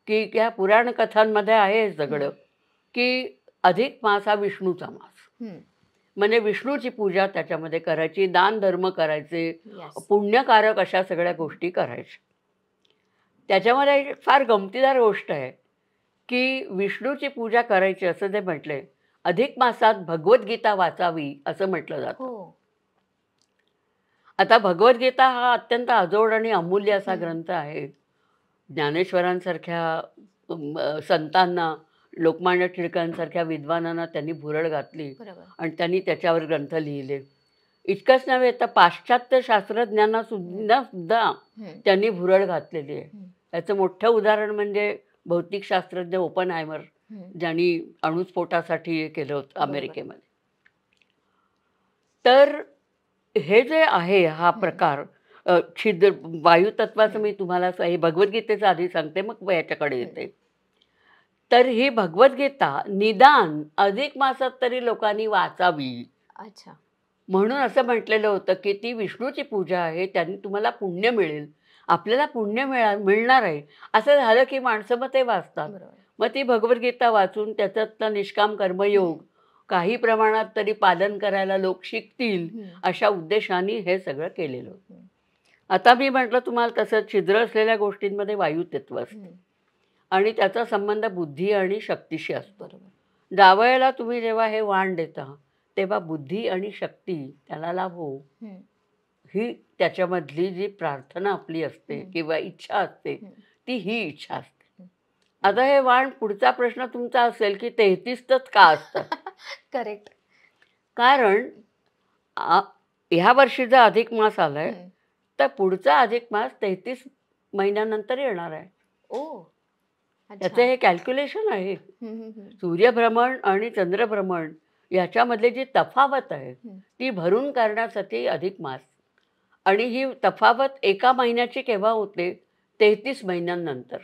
की या पुराण कथांमध्ये आहे हे हं, सगळं, की अधिक मास हा विष्णूचा मास. हं. म्हणजे विष्णूची पूजा त्याच्यामध्ये करायची, दानधर्म करायचे, येस. पुण्यकारक अशा सगळ्या हं, गोष्टी करायच्या. त्याच्यामध्ये एक फार गमतीदार गोष्ट आहे, की विष्णूची पूजा करायची असं ते म्हटलंय. अधिक मासात भगवद्गीता वाचावी असं म्हटलं जातं. हो. आता भगवद्गीता हा अत्यंत अजोड आणि अमूल्य असा हं. ग्रंथ आहे. ज्ञानेश्वरांसारख्या संतांना, लोकमान्य टिळकांसारख्या विद्वानांना त्यांनी भुरळ घातली बरोबर. आणि त्यांनी त्याच्यावर ग्रंथ लिहिले. इतकंच नव्हे तर पाश्चात्य शास्त्रज्ञांना हं, सुद्धा हं, त्यांनी भुरळ घातलेली आहे. हं, याचं मोठं उदाहरण म्हणजे भौतिकशास्त्रज्ञ ओपनहायमर, हं. ज्यांनी अणुस्फोटासाठी हे केलं होतं बरोबर. अमेरिकेमध्ये. तर हे जे आहे हा हं, प्रकार छिद्र वायुतत्वाचं हं, मी तुम्हाला हे भगवद्गीतेचं आधी सांगते, मग याच्याकडे हं. येते. तर ही भगवद्गीता निदान अधिक मासात तरी लोकांनी वाचावी. अच्छा. म्हणून असं म्हटलेलं होतं, की ती विष्णूची पूजा आहे, त्यांनी तुम्हाला पुण्य मिळेल. आपल्याला पुण्य मिळणार आहे. असं झालं, की माणसं मग ते वाचतात. बरोबर. मग ती भगवद्गीता वाचून त्याच्यातला निष्काम हं, कर्मयोग काही प्रमाणात तरी पालन करायला लोक शिकतील, हं, अशा उद्देशाने हे सगळं केलेलं होतं. हं, आता मी म्हटलं तुम्हाला तसं छिद्र असलेल्या गोष्टींमध्ये वायुतत्व असतं हं. आणि त्याचा संबंध बुद्धी आणि शक्तीशी असतो. बरोबर. जावयाला तुम्ही जेव्हा हे वाण देता, तेव्हा बुद्धी आणि शक्ती त्याला लाभो, हं, ही त्याच्यामधली जी प्रार्थना आपली असते हं, किंवा इच्छा असते, हं, ती ही इच्छा असते. हं. आता हे वाण पुढचा प्रश्न तुमचा असेल, की 33च का असतं? करेक्ट. कारण आ ह्या वर्षी जर अधिक मास आलाय, हं. तर पुढचा अधिक मास 33 महिन्यानंतर येणार आहे. ओह! त्याचं अच्छा. हे कॅल्क्युलेशन आहे. हं, हं, हं, सूर्यभ्रमण आणि चंद्रभ्रमण याच्यामधली जी तफावत आहे, हं. ती भरून काढण्यासाठी अधिक मास आणि ही तफावत एका महिन्याची केव्हा होते? 33 महिन्यांनंतर.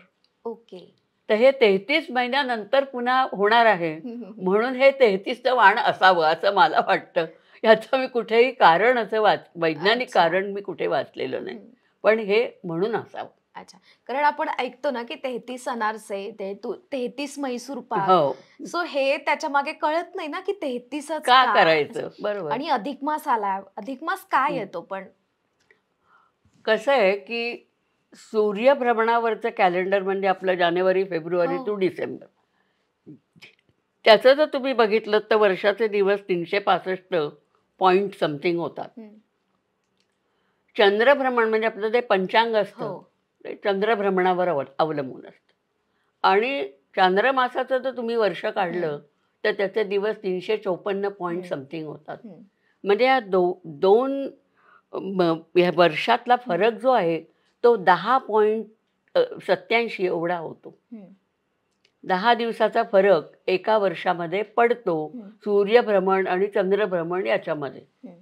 ओके. तर हे 33 महिन्यानंतर पुन्हा होणार आहे. हं, हं, हं. म्हणून हे 33चं वाण असावं असं मला वाटतं. याचं मी कुठेही कारण असं वैज्ञानिक अच्छा. कारण मी कुठे वाचलेलं नाही. हं. पण हे म्हणून असावं. अच्छा. कारण आपण ऐकतो ना, की 33 अनारसे, 33 म्हैसूर पाक. हो. सो हे त्याच्यामागे कळत नाही ना, की 33च का का? असं. करायचं? बरोबर. आणि अधिक मास आला. अधिक मास का हं. येतो पण? कसं आहे, की सूर्यभ्रमणावरचं कॅलेंडर म्हणजे आपलं जानेवारी, फेब्रुवारी टू हो. डिसेंबर. त्याचं जर तुम्ही बघितलं तर वर्षाचे दिवस 365 पॉइंट समथिंग होतात. हं. चंद्रभ्रमण म्हणजे आपलं जे पंचांग हो. असतं, ते चंद्रभ्रमणावर अवलंबून असतं. आणि चांद्रमासाचं जर तुम्ही वर्ष हं, काढलं, तर त्याचे दिवस 354 पॉइंट हं, समथिंग होतात. हं, म्हणजे या 2 ह्या वर्षातला हं, फरक जो आहे, तो 10.87 एवढा होतो. हं, 10 दिवसाचा फरक एका वर्षामध्ये पडतो, हं, सूर्यभ्रमण आणि चंद्रभ्रमण याच्यामध्ये. हं.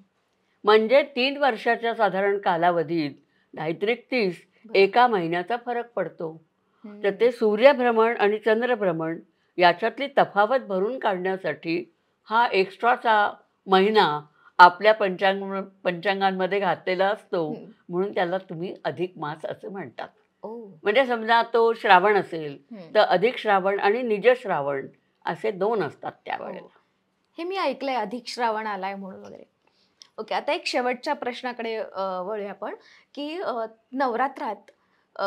म्हणजे 3 वर्षाच्या साधारण कालावधीत 30 बरोबर. एका महिन्याचा फरक पडतो. तर हं. ते सूर्यभ्रमण आणि चंद्रभ्रमण याच्यातली तफावत भरून काढण्यासाठी हा एक्स्ट्राचा महिना आपल्या पंचांगांमध्ये घातलेला असतो, हं. म्हणून त्याला तुम्ही अधिक मास असं म्हणतात. ओ. म्हणजे समजा तो श्रावण असेल हं. तर अधिक श्रावण आणि निज श्रावण असे 2 असतात हो. त्यावेळेला. हे मी ऐकलंय अधिक श्रावण आलाय म्हणून वगैरे. ओके. आता एक शेवटच्या प्रश्नाकडे वळूया आपण, की नवरात्रात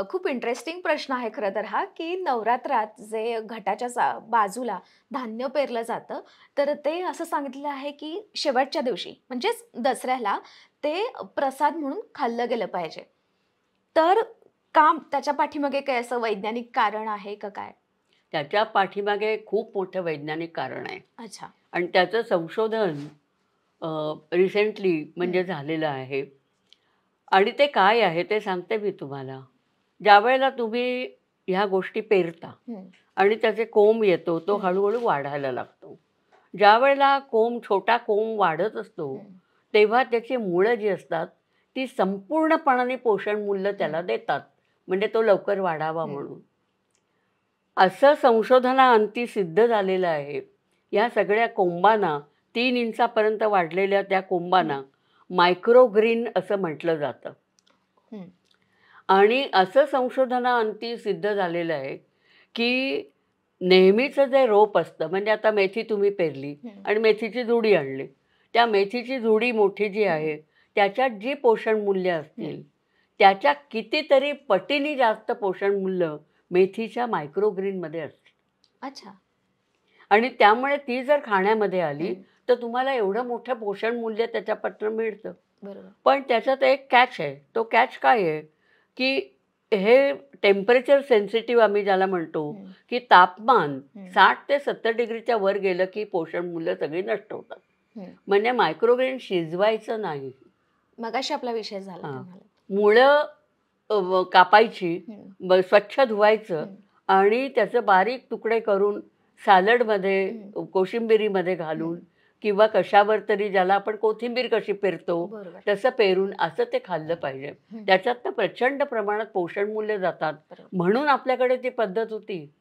खूप इंटरेस्टिंग प्रश्न आहे खरं तर हा, की नवरात्रात जे घटाच्या बाजूला धान्य पेरलं जातं, तर ते असं सांगितलेलं आहे, की शेवटच्या दिवशी म्हणजेच दसऱ्याला ते प्रसाद म्हणून खाल्लं गेलं पाहिजे. तर त्याच्या पाठीमागे काही असं वैज्ञानिक कारण आहे का काय? त्याच्या पाठीमागे खूप मोठं वैज्ञानिक कारण आहे अच्छा. आणि त्याचं संशोधन रिसेंटली हं. म्हणजे झालेलं आहे आणि ते काय आहे ते सांगते मी तुम्हाला. ज्यावेळेला तुम्ही ह्या गोष्टी पेरता हं. आणि त्याचे कोंब येतो, तो हं. हळू-हळू वाढायला लागतो. ज्यावेळेला छोटा कोंब वाढत असतो, हं. तेव्हा त्याची मुळं जी असतात, ती संपूर्णपणाने पोषण मूल्य त्याला हं. देतात. म्हणजे तो लवकर वाढावा हं. म्हणून. असं संशोधनाअंती सिद्ध झालेलं आहे. या सगळ्या कोंबांना 3 इंचापर्यंत वाढलेल्या त्या हं. कोंबांना मायक्रोग्रीन असं म्हटलं जातं. हं. आणि असं संशोधनाअंती सिद्ध झालेलं आहे, की नेहमीचं जे रोप असतं, म्हणजे आता मेथी तुम्ही पेरली हं. आणि मेथीची जुडी आणली. त्या मेथीची जुडी मोठी जी हं. आहे, त्याच्यात जी पोषण मूल्य हं. असतील, त्याच्या कितीतरी पटीने जास्त पोषण मूल्य मेथीच्या मायक्रोग्रीनमध्ये असते. अच्छा. आणि त्यामुळे ती जर खाण्यामध्ये आली, हं. तर तुम्हाला एवढं मोठं पोषण मूल्य त्याच्यापासून मिळतं. बरोबर. पण त्याच्यात एक कॅच आहे. तो कॅच काय आहे, की हे टेम्परेचर सेन्सिटिव्ह आम्ही ज्याला म्हणतो, हं. की तापमान हं. 60 ते 70 डिग्रीच्या वर गेलं, की पोषण मूल्य सगळी नष्ट होतात. हं. म्हणजे मायक्रोग्रेन शिजवायचं नाही. मगाशी आपला विषय झाला हां. तुम्हाला. मुळं कापायची, हं. स्वच्छ धुवायचं हं. आणि त्याचे बारीक तुकडे करून सॅलडमध्ये, हं. कोशिंबिरीमध्ये घालून हं. किंवा कशावर तरी ज्याला आपण कोथिंबीर कशी पेरतो, बरोबर. तसं पेरून असं ते खाल्लं पाहिजे. हं. त्याच्यातनं प्रचंड प्रमाणात पोषण मूल्य जातात. बरोबर. म्हणून आपल्याकडे ती पद्धत होती.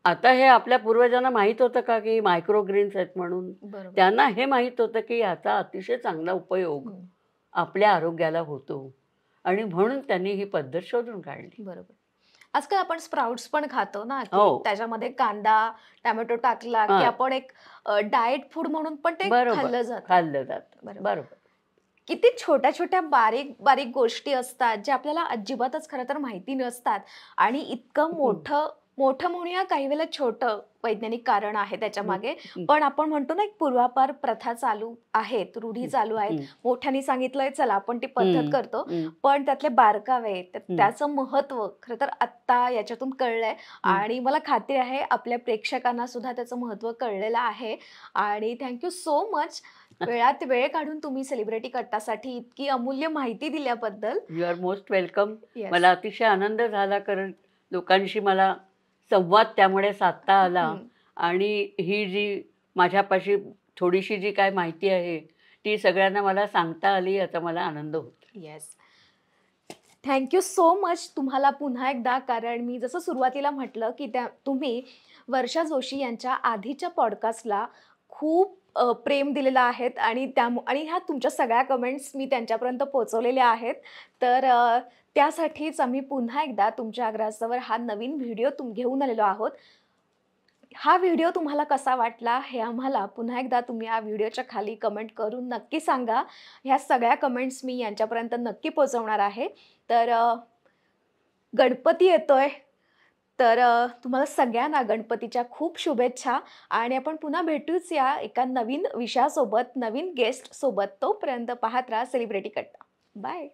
आता हे आपल्या पूर्वजांना माहीत होतं का, की मायक्रोग्रीन्स आहेत म्हणून? बरोबर. त्यांना हे माहीत होतं, की याचा अतिशय चांगला उपयोग हं. आपल्या आरोग्याला होतो आणि म्हणून त्यांनी ही पद्धत शोधून काढली. बरोबर. आजकाल आपण स्प्राउट्स पण खातो ना, की हो. त्याच्यामध्ये कांदा, टोमॅटो टाकला, की हां. आपण एक डाएट फूड म्हणून पण ते बरोबर. खाल्लं जातं. खाल्लं जातं. बरोबर. बरोबर. किती छोट्या-छोट्या, बारीक-बारीक गोष्टी असतात, ज्या आपल्याला अजिबातच खरं तर माहिती नसतात आणि इतकं हं. मोठं म्हणूया, काही वेळेला छोटं वैज्ञानिक कारण आहे हं, त्याच्यामागे. हं, पण आपण म्हणतो ना, एक पूर्वापार प्रथा चालू आहेत, रूढी हं, चालू आहेत. हं, मोठ्याने सांगितलंय, चला आपण ती पद्धत हं, करतो. हं, पण त्यातले बारकावे, हं, त्याचं महत्त्व खरं तर आत्ता याच्यातून कळलंय हं. आणि मला खात्री आहे आपल्या प्रेक्षकांना सुद्धा त्याचं महत्त्व कळलेलं आहे. आणि थँक सो मच. वेळात वेळ काढून तुम्ही सेलिब्रिटी कट्टासाठी इतकी अमूल्य माहिती दिल्याबद्दल. You are most welcome. Yes. मला अतिशय आनंद झाला कारण लोकांशी मला संवाद त्यामुळे साधता आला हं. आणि ही जी माझ्यापाशी थोडीशी जी काय माहिती आहे, ती सगळ्यांना मला सांगता आली याचा मला आनंद होतो. येस. सो मच तुम्हाला पुन्हा एकदा, कारण मी जसं सुरुवातीला म्हटलं, की तुम्ही वर्षा जोशी यांच्या आधीच्या पॉडकास्टला खूप प्रेम दिलेलं आहेत आणि आणि ह्या तुमच्या सगळ्या कमेंट्स मी त्यांच्यापर्यंत पोहोचवलेल्या आहेत. तर त्यासाठीच आम्ही पुन्हा एकदा तुमच्या आग्रहास्तवर हा नवीन व्हिडिओ घेऊन आलेलो आहोत. हा व्हिडिओ तुम्हाला कसा वाटला हे आम्हाला पुन्हा एकदा तुम्ही या व्हिडिओच्या खाली कमेंट करून नक्की सांगा. ह्या सगळ्या कमेंट्स मी यांच्यापर्यंत नक्की पोहोचवणार आहे. तर गणपती येतोय, तर तुम्हाला सगळ्यांना गणपतीच्या खूप शुभेच्छा आणि आपण पुन्हा भेटूच या एका नवीन विषयासोबत, नवीन गेस्टसोबत. तोपर्यंत पाहत राहा सेलिब्रिटी कट्टा. बाय.